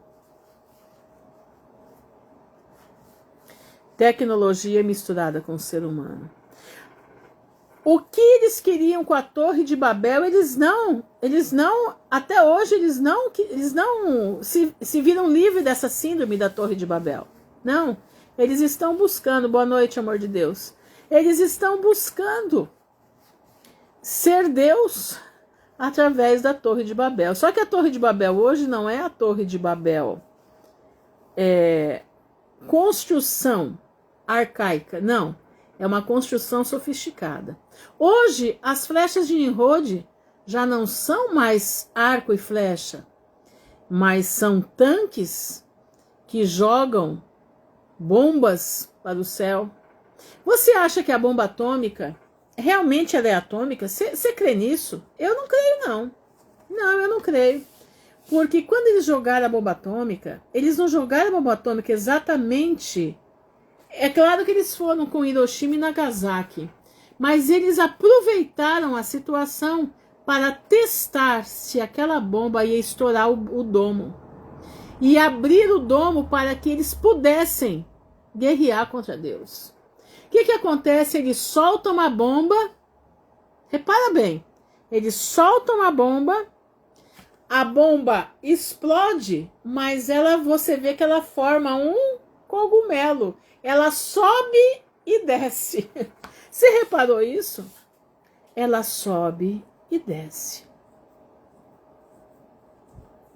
Tecnologia misturada com o ser humano. O que eles queriam com a Torre de Babel, eles não, até hoje eles não se viram livres dessa síndrome da Torre de Babel. Não, eles estão buscando, boa noite, amor de Deus. Eles estão buscando ser Deus através da Torre de Babel. Só que a Torre de Babel hoje não é a Torre de Babel construção arcaica, não. É uma construção sofisticada. Hoje, as flechas de Nimrod já não são mais arco e flecha, mas são tanques que jogam bombas para o céu. Você acha que a bomba atômica realmente ela é atômica? Você crê nisso? Eu não creio, não. Não, eu não creio. Porque quando eles jogaram a bomba atômica, eles não jogaram a bomba atômica exatamente. É claro que eles foram com Hiroshima e Nagasaki, mas eles aproveitaram a situação para testar se aquela bomba ia estourar o domo. E abrir o domo para que eles pudessem guerrear contra Deus. O que acontece? Eles soltam a bomba. Repara bem. Eles soltam a bomba explode, mas você vê que ela forma um cogumelo. Ela sobe e desce. Você reparou isso? Ela sobe e desce.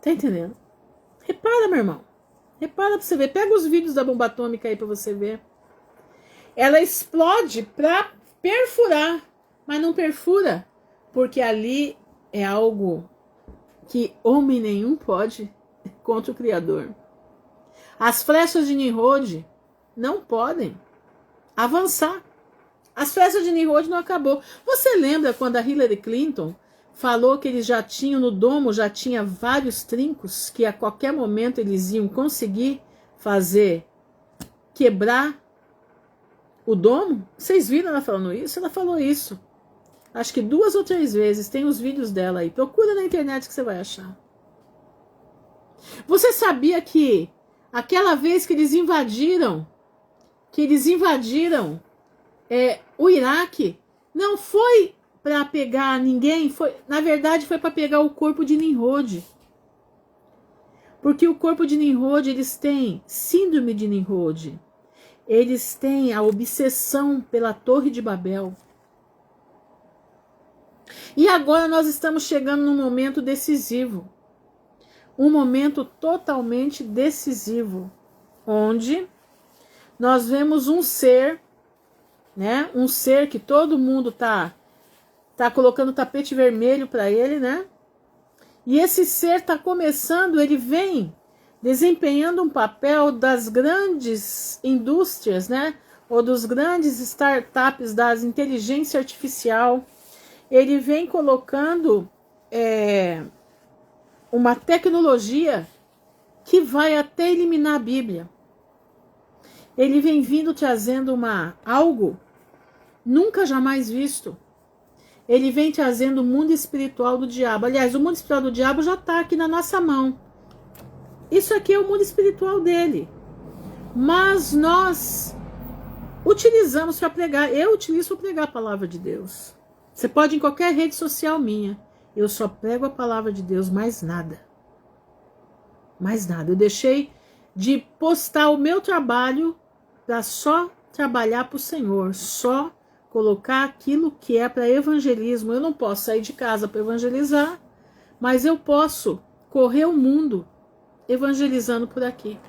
Tá entendendo? Repara, meu irmão. Repara pra você ver. Pega os vídeos da bomba atômica aí pra você ver. Ela explode pra perfurar, mas não perfura, porque ali é algo que homem nenhum pode contra o Criador. As flechas de Nimrod não podem avançar. As flechas de Nimrod não acabou. Você lembra quando a Hillary Clinton falou que eles já tinham no domo, já tinha vários trincos que a qualquer momento eles iam conseguir quebrar o domo? Vocês viram ela falando isso? Ela falou isso. Acho que 2 ou 3 vezes. Tem os vídeos dela aí. Procura na internet que você vai achar. Você sabia que aquela vez que eles invadiram o Iraque não foi para pegar ninguém, na verdade foi para pegar o corpo de Nimrod. Porque o corpo de Nimrod, eles têm síndrome de Nimrod. Eles têm a obsessão pela Torre de Babel. E agora nós estamos chegando num momento decisivo. Um momento totalmente decisivo. Onde nós vemos um ser, né? Um ser que todo mundo tá colocando tapete vermelho para ele, né? E esse ser está começando, ele vem desempenhando um papel das grandes indústrias, né? Ou dos grandes startups das inteligência artificial. Ele vem colocando uma tecnologia que vai até eliminar a Bíblia. Ele vem vindo trazendo algo nunca jamais visto. Ele vem trazendo o mundo espiritual do diabo. Aliás, o mundo espiritual do diabo já está aqui na nossa mão. Isso aqui é o mundo espiritual dele. Mas nós utilizamos para pregar. Eu utilizo para pregar a palavra de Deus. Você pode ir em qualquer rede social minha. Eu só prego a palavra de Deus, mais nada. Mais nada. Eu deixei de postar o meu trabalho para só trabalhar para o Senhor. Só colocar aquilo que é para evangelismo. Eu não posso sair de casa para evangelizar, mas eu posso correr o mundo evangelizando por aqui.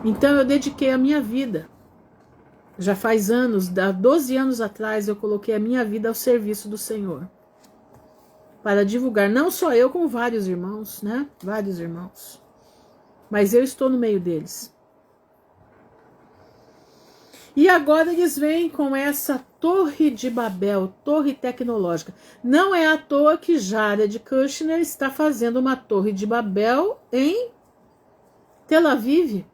Então eu dediquei a minha vida. Já faz anos, 12 anos atrás, eu coloquei a minha vida ao serviço do Senhor. Para divulgar, não só eu, como vários irmãos, né? Vários irmãos. Mas eu estou no meio deles. E agora eles vêm com essa Torre de Babel, torre tecnológica. Não é à toa que Jared Kushner está fazendo uma Torre de Babel em Tel Aviv.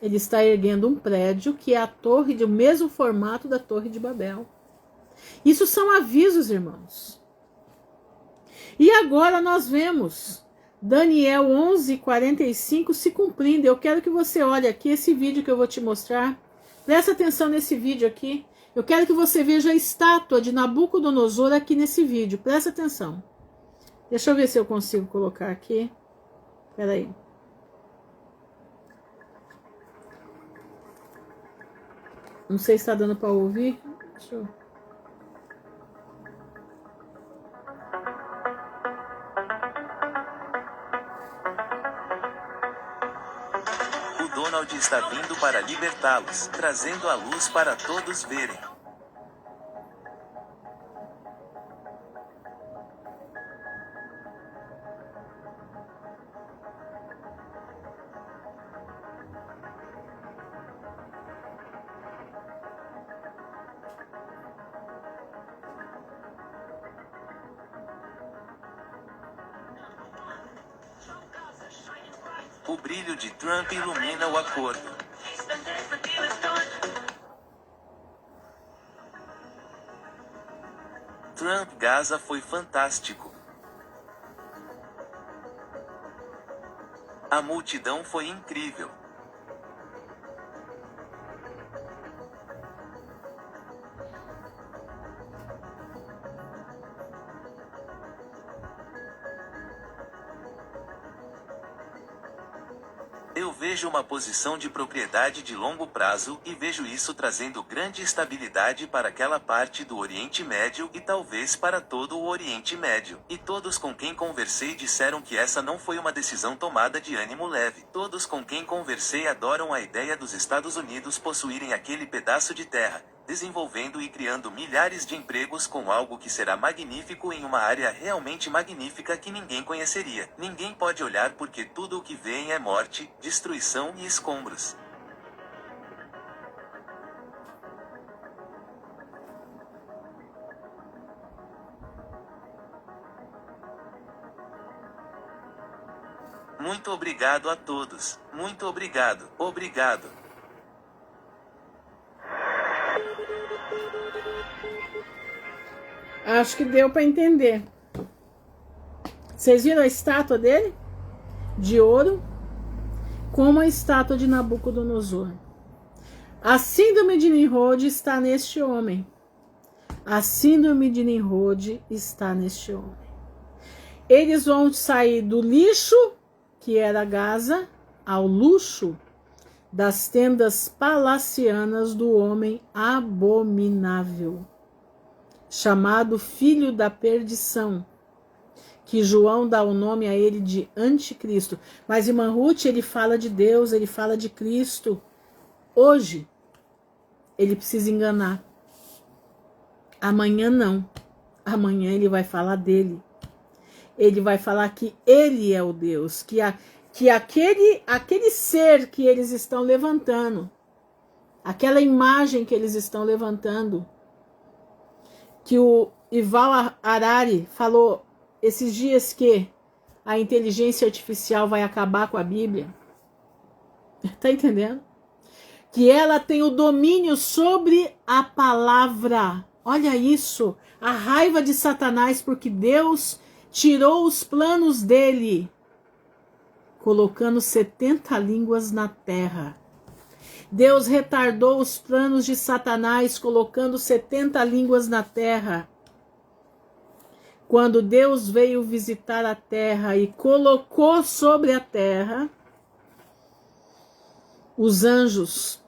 Ele está erguendo um prédio que é a torre do mesmo formato da Torre de Babel. Isso são avisos, irmãos. E agora nós vemos Daniel 11:45 se cumprindo. Eu quero que você olhe aqui esse vídeo que eu vou te mostrar. Presta atenção nesse vídeo aqui. Eu quero que você veja a estátua de Nabucodonosor aqui nesse vídeo. Presta atenção. Deixa eu ver se eu consigo colocar aqui. Espera aí. Não sei se está dando para ouvir. Deixa eu... Donald está vindo para libertá-los, trazendo a luz para todos verem. O brilho de Trump ilumina o acordo. Trump Gaza foi fantástico. A multidão foi incrível. Eu vejo uma posição de propriedade de longo prazo e vejo isso trazendo grande estabilidade para aquela parte do Oriente Médio e talvez para todo o Oriente Médio. E todos com quem conversei disseram que essa não foi uma decisão tomada de ânimo leve. Todos com quem conversei adoram a ideia dos Estados Unidos possuírem aquele pedaço de terra, desenvolvendo e criando milhares de empregos com algo que será magnífico em uma área realmente magnífica que ninguém conheceria. Ninguém pode olhar porque tudo o que vem é morte, destruição e escombros. Muito obrigado a todos. Muito obrigado. Obrigado. Acho que deu para entender. Vocês viram a estátua dele? De ouro, como a estátua de Nabucodonosor. A síndrome de Nimrod está neste homem. A síndrome de Nimrod está neste homem. Eles vão sair do lixo, que era Gaza, ao luxo das tendas palacianas do homem abominável, chamado filho da perdição, que João dá o nome a ele de anticristo. Mas irmã Ruth, ele fala de Deus, ele fala de Cristo. Hoje, ele precisa enganar. Amanhã não. Amanhã ele vai falar dele. Ele vai falar que ele é o Deus, que aquele ser que eles estão levantando, aquela imagem que eles estão levantando, que o Yuval Harari falou esses dias que a inteligência artificial vai acabar com a Bíblia. Tá entendendo? Que ela tem o domínio sobre a palavra. Olha isso, a raiva de Satanás, porque Deus tirou os planos dele, colocando 70 línguas na terra. Deus retardou os planos de Satanás, colocando 70 línguas na terra. Quando Deus veio visitar a terra e colocou sobre a terra os anjos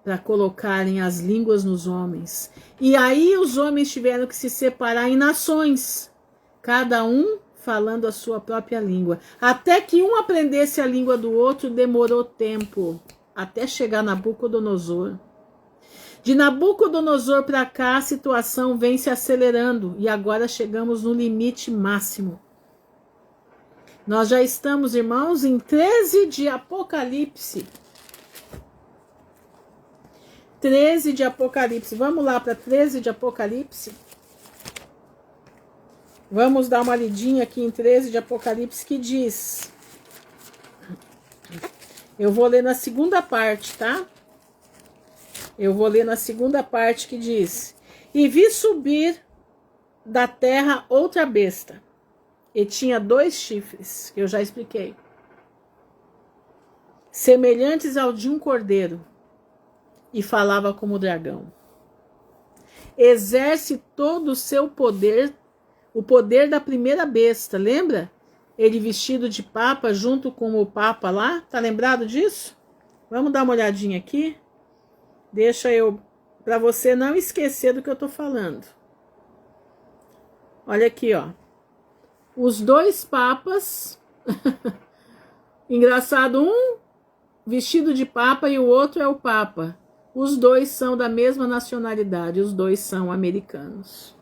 para colocarem as línguas nos homens. E aí os homens tiveram que se separar em nações, cada um falando a sua própria língua. Até que um aprendesse a língua do outro, demorou tempo, até chegar Nabucodonosor. De Nabucodonosor para cá, a situação vem se acelerando e agora chegamos no limite máximo. Nós já estamos, irmãos, em 13 de Apocalipse. 13 de Apocalipse. Vamos lá para 13 de Apocalipse. Vamos dar uma lidinha aqui em 13 de Apocalipse que diz. Eu vou ler na segunda parte, tá? Eu vou ler na segunda parte que diz: E vi subir da terra outra besta, e tinha 2 chifres, que eu já expliquei, semelhantes ao de um cordeiro, e falava como dragão. Exerce todo o seu poder, o poder da primeira besta, lembra? Ele vestido de papa junto com o papa lá, tá lembrado disso? Vamos dar uma olhadinha aqui. Deixa eu, para você não esquecer do que eu tô falando. Olha aqui, ó. Os 2 papas, engraçado, um vestido de papa e o outro é o papa. Os 2 são da mesma nacionalidade, os 2 são americanos.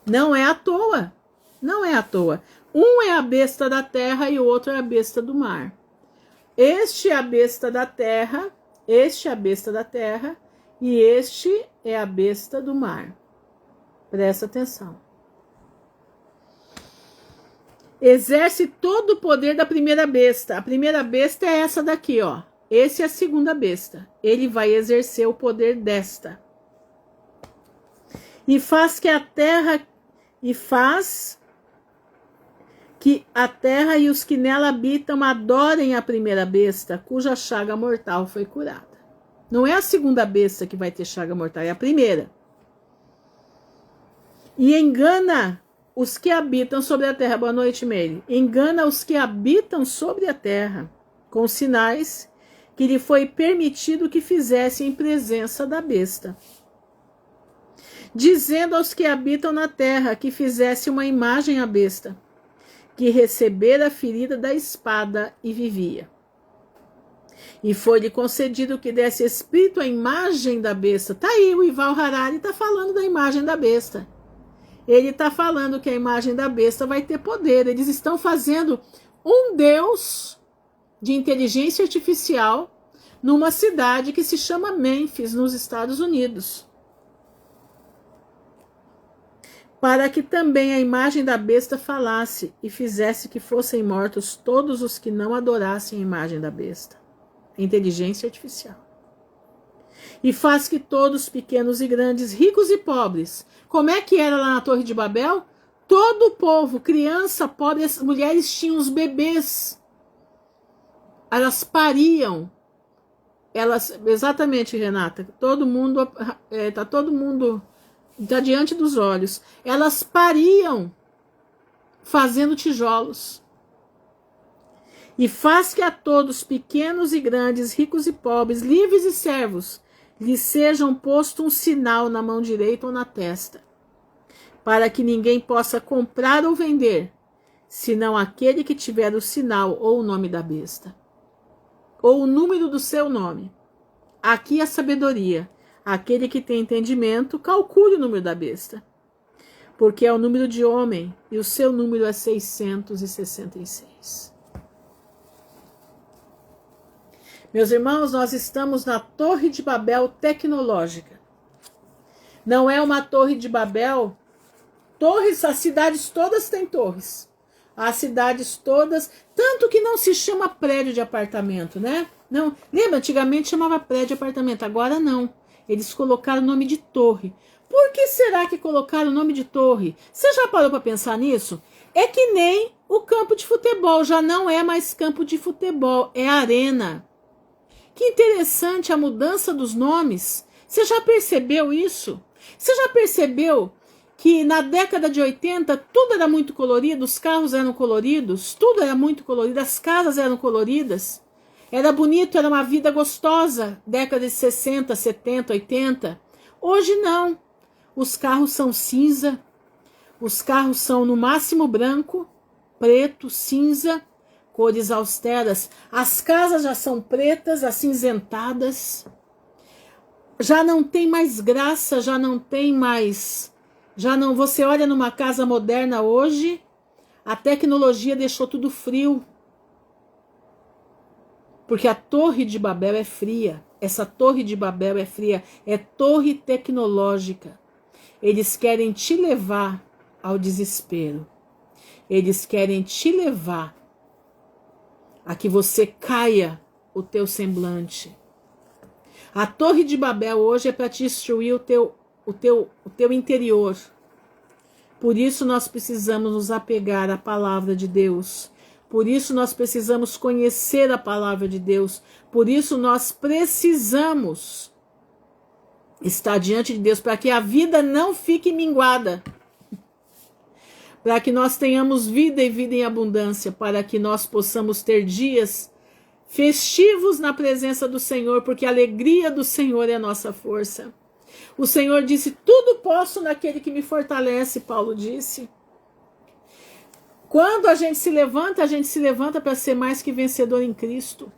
Não é à toa, não é à toa. Um é a besta da terra e o outro é a besta do mar. Este é a besta da terra, este é a besta da terra e este é a besta do mar. Presta atenção. Exerce todo o poder da primeira besta. A primeira besta é essa daqui, ó. Esse é a segunda besta. Ele vai exercer o poder desta. E faz que a terra e os que nela habitam adorem a primeira besta, cuja chaga mortal foi curada. Não é a segunda besta que vai ter chaga mortal, é a primeira. E engana os que habitam sobre a terra. Boa noite, Meire. Engana os que habitam sobre a terra, com sinais que lhe foi permitido que fizessem em presença da besta. Dizendo aos que habitam na terra que fizesse uma imagem à besta, que recebera a ferida da espada e vivia. E foi-lhe concedido que desse espírito à imagem da besta. Tá aí, o Yuval Harari está falando da imagem da besta. Ele está falando que a imagem da besta vai ter poder. Eles estão fazendo um deus de inteligência artificial numa cidade que se chama Memphis, nos Estados Unidos. Para que também a imagem da besta falasse e fizesse que fossem mortos todos os que não adorassem a imagem da besta. Inteligência artificial. E faz que todos, pequenos e grandes, ricos e pobres. Como é que era lá na Torre de Babel? Todo o povo, criança, pobre, as mulheres tinham os bebês. Elas pariam Exatamente, Renata, todo mundo, todo mundo está diante dos olhos. Elas pariam fazendo tijolos. E faz que a todos, pequenos e grandes, ricos e pobres, livres e servos, lhes sejam posto um sinal na mão direita ou na testa, para que ninguém possa comprar ou vender, senão aquele que tiver o sinal ou o nome da besta, ou o número do seu nome. Aqui a sabedoria. Aquele que tem entendimento, calcule o número da besta, porque é o número de homem, e o seu número é 666. Meus irmãos, nós estamos na Torre de Babel tecnológica. Não é uma Torre de Babel. Torres, as cidades todas têm torres. As cidades todas, tanto que não se chama prédio de apartamento, né? Não, lembra, antigamente chamava prédio de apartamento, agora não. Eles colocaram o nome de torre. Por que será que colocaram o nome de torre? Você já parou para pensar nisso? É que nem o campo de futebol, já não é mais campo de futebol, é arena. Que interessante a mudança dos nomes. Você já percebeu isso? Você já percebeu que na década de 80 tudo era muito colorido, os carros eram coloridos, tudo era muito colorido, as casas eram coloridas. Era bonito, era uma vida gostosa, década de 60, 70, 80. Hoje não. Os carros são cinza, os carros são no máximo branco, preto, cinza, cores austeras. As casas já são pretas, acinzentadas. Já não tem mais graça, já não tem mais... Você olha numa casa moderna hoje, a tecnologia deixou tudo frio. Porque a Torre de Babel é fria. Essa Torre de Babel é fria. É torre tecnológica. Eles querem te levar ao desespero. Eles querem te levar a que você caia o teu semblante. A Torre de Babel hoje é para te destruir o teu interior. Por isso nós precisamos nos apegar à palavra de Deus. Por isso nós precisamos conhecer a palavra de Deus. Por isso nós precisamos estar diante de Deus, para que a vida não fique minguada. Para que nós tenhamos vida e vida em abundância, para que nós possamos ter dias festivos na presença do Senhor, porque a alegria do Senhor é a nossa força. O Senhor disse, tudo posso naquele que me fortalece, Paulo disse. Quando a gente se levanta para ser mais que vencedor em Cristo.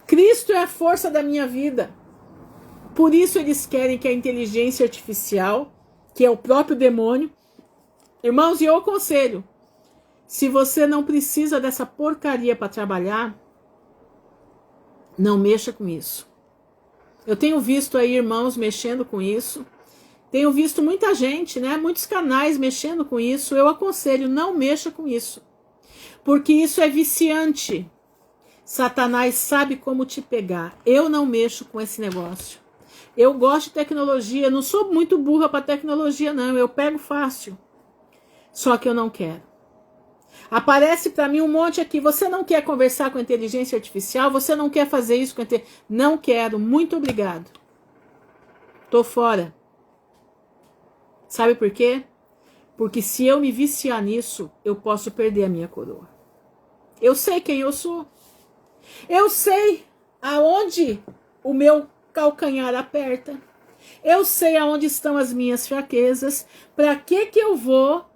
Cristo é a força da minha vida. Por isso eles querem que a inteligência artificial, que é o próprio demônio... Irmãos, e eu aconselho, se você não precisa dessa porcaria para trabalhar, não mexa com isso. Eu tenho visto aí irmãos mexendo com isso. Tenho visto muita gente, né? Muitos canais mexendo com isso. Eu aconselho, não mexa com isso. Porque isso é viciante. Satanás sabe como te pegar. Eu não mexo com esse negócio. Eu gosto de tecnologia. Não sou muito burra para tecnologia, não. Eu pego fácil. Só que eu não quero. Aparece para mim um monte aqui. Você não quer conversar com a inteligência artificial? Você não quer fazer isso com a inteligência? Não quero. Muito obrigado. Tô fora. Sabe por quê? Porque se eu me viciar nisso, eu posso perder a minha coroa. Eu sei quem eu sou. Eu sei aonde o meu calcanhar aperta. Eu sei aonde estão as minhas fraquezas. Para que eu vou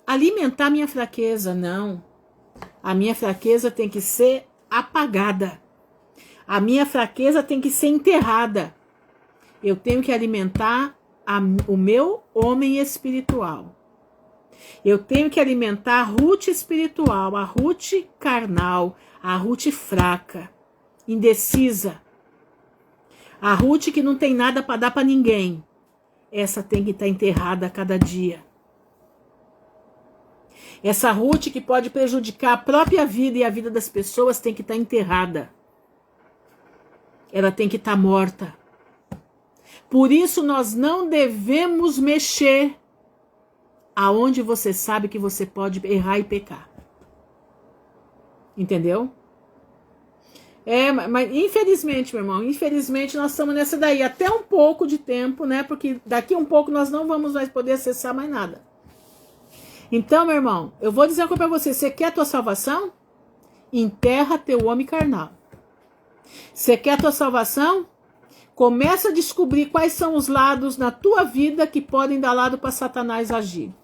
alimentar minha fraqueza? Não. A minha fraqueza tem que ser apagada. A minha fraqueza tem que ser enterrada. Eu tenho que alimentar o meu homem espiritual. Eu tenho que alimentar a Ruth espiritual, a Ruth carnal, a Ruth fraca, indecisa. A Ruth que não tem nada para dar para ninguém. Essa tem que estar enterrada a cada dia. Essa Ruth que pode prejudicar a própria vida e a vida das pessoas tem que estar enterrada. Ela tem que estar morta. Por isso nós não devemos mexer aonde você sabe que você pode errar e pecar. Entendeu? Mas infelizmente, meu irmão, infelizmente nós estamos nessa daí até um pouco de tempo, né? Porque daqui a um pouco nós não vamos mais poder acessar mais nada. Então, meu irmão, eu vou dizer uma coisa para você. Você quer a tua salvação? Enterra teu homem carnal. Você quer a tua salvação? Começa a descobrir quais são os lados na tua vida que podem dar lado para Satanás agir.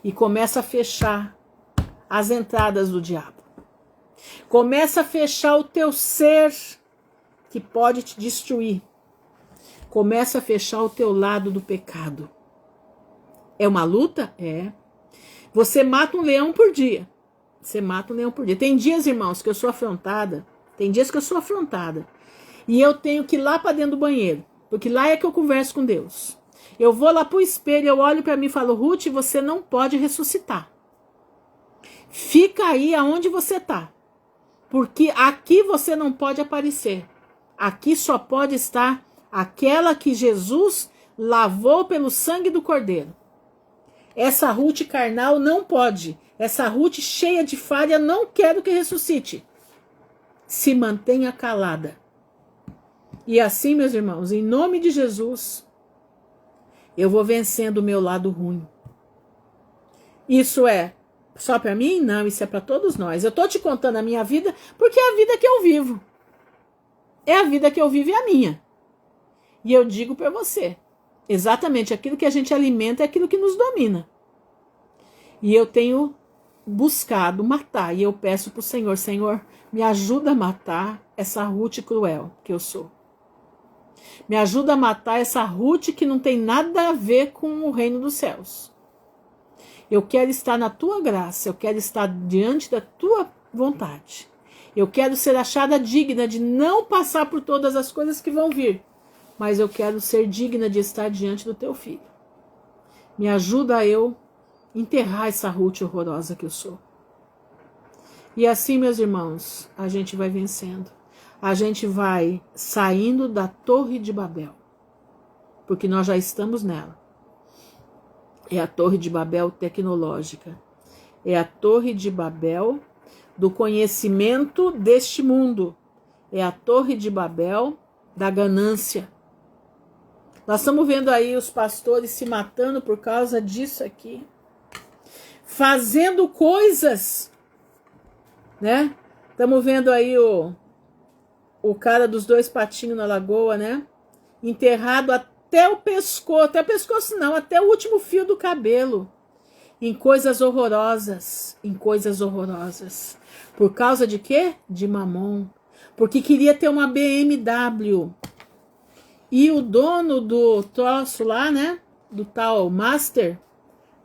E começa a fechar as entradas do diabo. Começa a fechar o teu ser que pode te destruir. Começa a fechar o teu lado do pecado. É uma luta? É. Você mata um leão por dia. Você mata um leão por dia. Tem dias, irmãos, que eu sou afrontada. Tem dias que eu sou afrontada. E eu tenho que ir lá para dentro do banheiro. Porque lá é que eu converso com Deus. Eu vou lá pro espelho, eu olho para mim e falo, Ruth, você não pode ressuscitar. Fica aí aonde você está. Porque aqui você não pode aparecer. Aqui só pode estar aquela que Jesus lavou pelo sangue do Cordeiro. Essa Ruth carnal não pode. Essa Ruth cheia de falha, não quero que ressuscite. Se mantenha calada. E assim, meus irmãos, em nome de Jesus, eu vou vencendo o meu lado ruim. Isso é só para mim? Não, isso é para todos nós. Eu tô te contando a minha vida porque é a vida que eu vivo. É a vida que eu vivo e a minha. E eu digo para você, exatamente aquilo que a gente alimenta é aquilo que nos domina. E eu tenho buscado matar. E eu peço pro Senhor, Senhor, me ajuda a matar essa Ruth cruel que eu sou. Me ajuda a matar essa Ruth que não tem nada a ver com o reino dos céus. Eu quero estar na tua graça, eu quero estar diante da tua vontade. Eu quero ser achada digna de não passar por todas as coisas que vão vir, mas eu quero ser digna de estar diante do teu filho. Me ajuda a eu enterrar essa Ruth horrorosa que eu sou. E assim, meus irmãos, a gente vai vencendo. A gente vai saindo da Torre de Babel, porque nós já estamos nela. É a Torre de Babel tecnológica. É a Torre de Babel do conhecimento deste mundo. É a Torre de Babel da ganância. Nós estamos vendo aí os pastores se matando por causa disso aqui. Fazendo coisas, né? Estamos vendo aí o cara dos 2 patinhos na lagoa, né? Enterrado até o pescoço não, até o último fio do cabelo. Em coisas horrorosas, Por causa de quê? De mamon. Porque queria ter uma BMW. E o dono do troço lá, né? Do tal Master,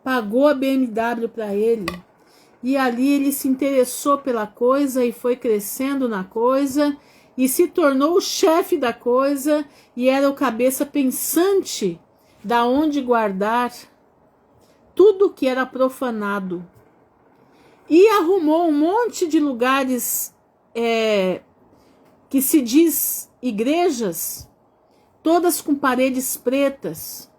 pagou a BMW para ele. E ali ele se interessou pela coisa e foi crescendo na coisa e se tornou o chefe da coisa e era o cabeça pensante da onde guardar tudo que era profanado. E arrumou um monte de lugares que se diz igrejas, todas com paredes pretas,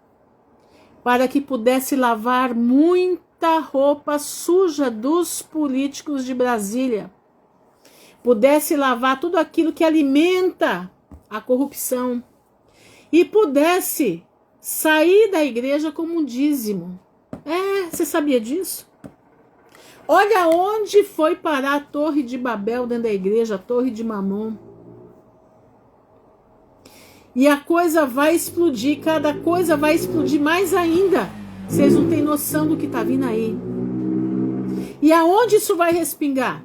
para que pudesse lavar muita roupa suja dos políticos de Brasília. Pudesse lavar tudo aquilo que alimenta a corrupção. E pudesse sair da igreja como um dízimo. Você sabia disso? Olha onde foi parar a Torre de Babel dentro da igreja, a Torre de Mamon. E a coisa vai explodir, cada coisa vai explodir mais ainda. Vocês não têm noção do que está vindo aí. E aonde isso vai respingar?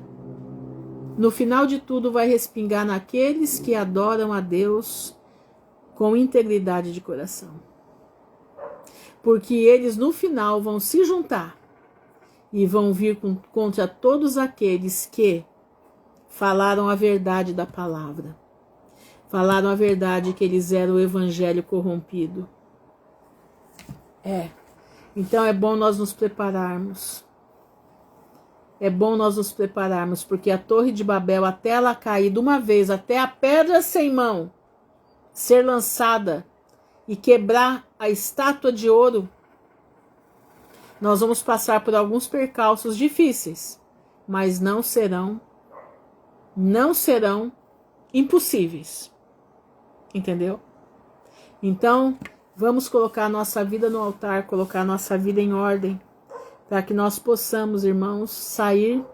No final de tudo vai respingar naqueles que adoram a Deus com integridade de coração. Porque eles no final vão se juntar e vão vir contra todos aqueles que falaram a verdade da palavra. Falaram a verdade que eles eram o evangelho corrompido. Então é bom nós nos prepararmos. É bom nós nos prepararmos, porque a Torre de Babel, até ela cair de uma vez, até a pedra sem mão ser lançada e quebrar a estátua de ouro, nós vamos passar por alguns percalços difíceis, mas não serão impossíveis. Entendeu? Então, vamos colocar a nossa vida no altar, colocar a nossa vida em ordem, para que nós possamos, irmãos, sair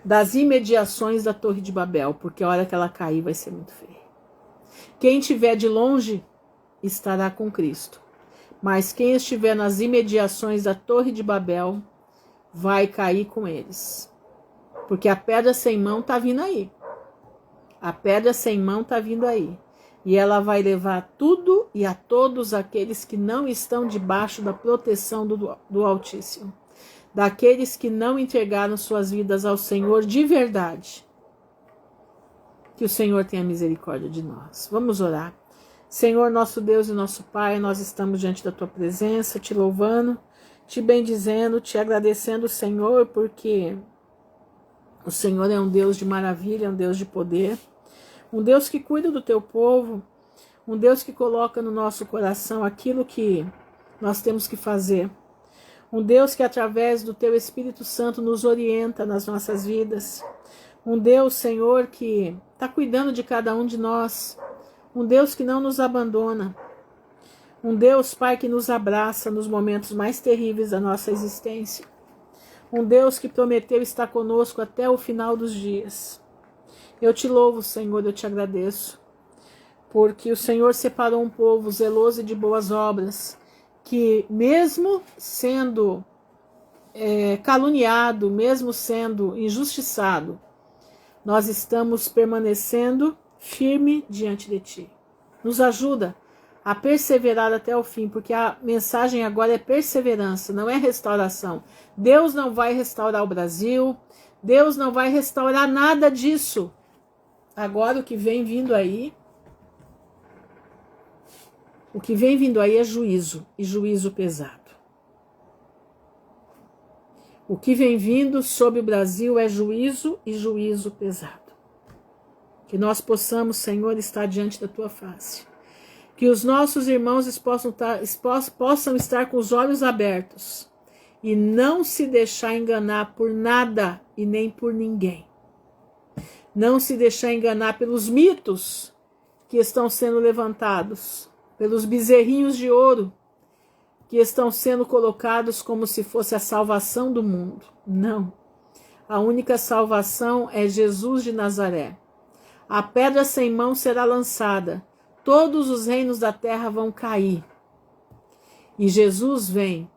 das imediações da Torre de Babel, porque a hora que ela cair vai ser muito feia. Quem estiver de longe estará com Cristo, mas quem estiver nas imediações da Torre de Babel vai cair com eles, porque a pedra sem mão está vindo aí. A pedra sem mão está vindo aí. E ela vai levar tudo e a todos aqueles que não estão debaixo da proteção do Altíssimo. Daqueles que não entregaram suas vidas ao Senhor de verdade. Que o Senhor tenha misericórdia de nós. Vamos orar. Senhor, nosso Deus e nosso Pai, nós estamos diante da Tua presença, te louvando, te bendizendo, te agradecendo, Senhor, porque o Senhor é um Deus de maravilha, um Deus de poder. Um Deus que cuida do teu povo, um Deus que coloca no nosso coração aquilo que nós temos que fazer. Um Deus que através do teu Espírito Santo nos orienta nas nossas vidas. Um Deus, Senhor, que está cuidando de cada um de nós. Um Deus que não nos abandona. Um Deus, Pai, que nos abraça nos momentos mais terríveis da nossa existência. Um Deus que prometeu estar conosco até o final dos dias. Eu te louvo, Senhor, eu te agradeço, porque o Senhor separou um povo zeloso e de boas obras, que mesmo sendo caluniado, mesmo sendo injustiçado, nós estamos permanecendo firme diante de Ti. Nos ajuda a perseverar até o fim, porque a mensagem agora é perseverança, não é restauração. Deus não vai restaurar o Brasil, Deus não vai restaurar nada disso. Agora o que vem vindo aí é juízo, e juízo pesado. O que vem vindo sobre o Brasil é juízo e juízo pesado. Que nós possamos, Senhor, estar diante da Tua face. Que os nossos irmãos possam estar com os olhos abertos e não se deixar enganar por nada e nem por ninguém. Não se deixar enganar pelos mitos que estão sendo levantados, pelos bezerrinhos de ouro que estão sendo colocados como se fosse a salvação do mundo. Não. A única salvação é Jesus de Nazaré. A pedra sem mão será lançada. Todos os reinos da terra vão cair. E Jesus vem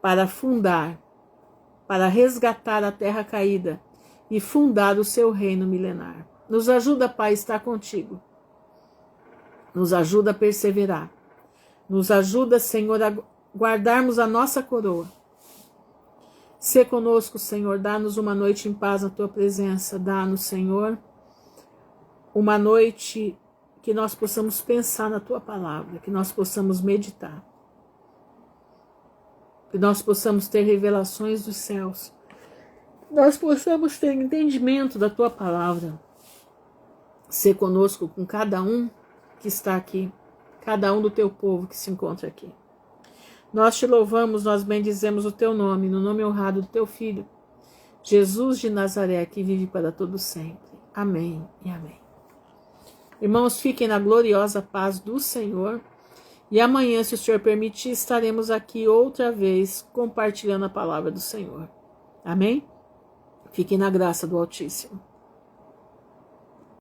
para fundar, para resgatar a terra caída e fundar o seu reino milenar. Nos ajuda, Pai, a estar contigo. Nos ajuda a perseverar. Nos ajuda, Senhor, a guardarmos a nossa coroa. Sê conosco, Senhor, dá-nos uma noite em paz na Tua presença. Dá-nos, Senhor, uma noite que nós possamos pensar na Tua palavra, que nós possamos meditar, que nós possamos ter revelações dos céus, nós possamos ter entendimento da Tua palavra. Ser conosco com cada um que está aqui, cada um do Teu povo que se encontra aqui. Nós te louvamos, nós bendizemos o Teu nome, no nome honrado do Teu Filho, Jesus de Nazaré, que vive para todo sempre. Amém e amém. Irmãos, fiquem na gloriosa paz do Senhor. E amanhã, se o Senhor permitir, estaremos aqui outra vez compartilhando a palavra do Senhor. Amém? Fiquem na graça do Altíssimo.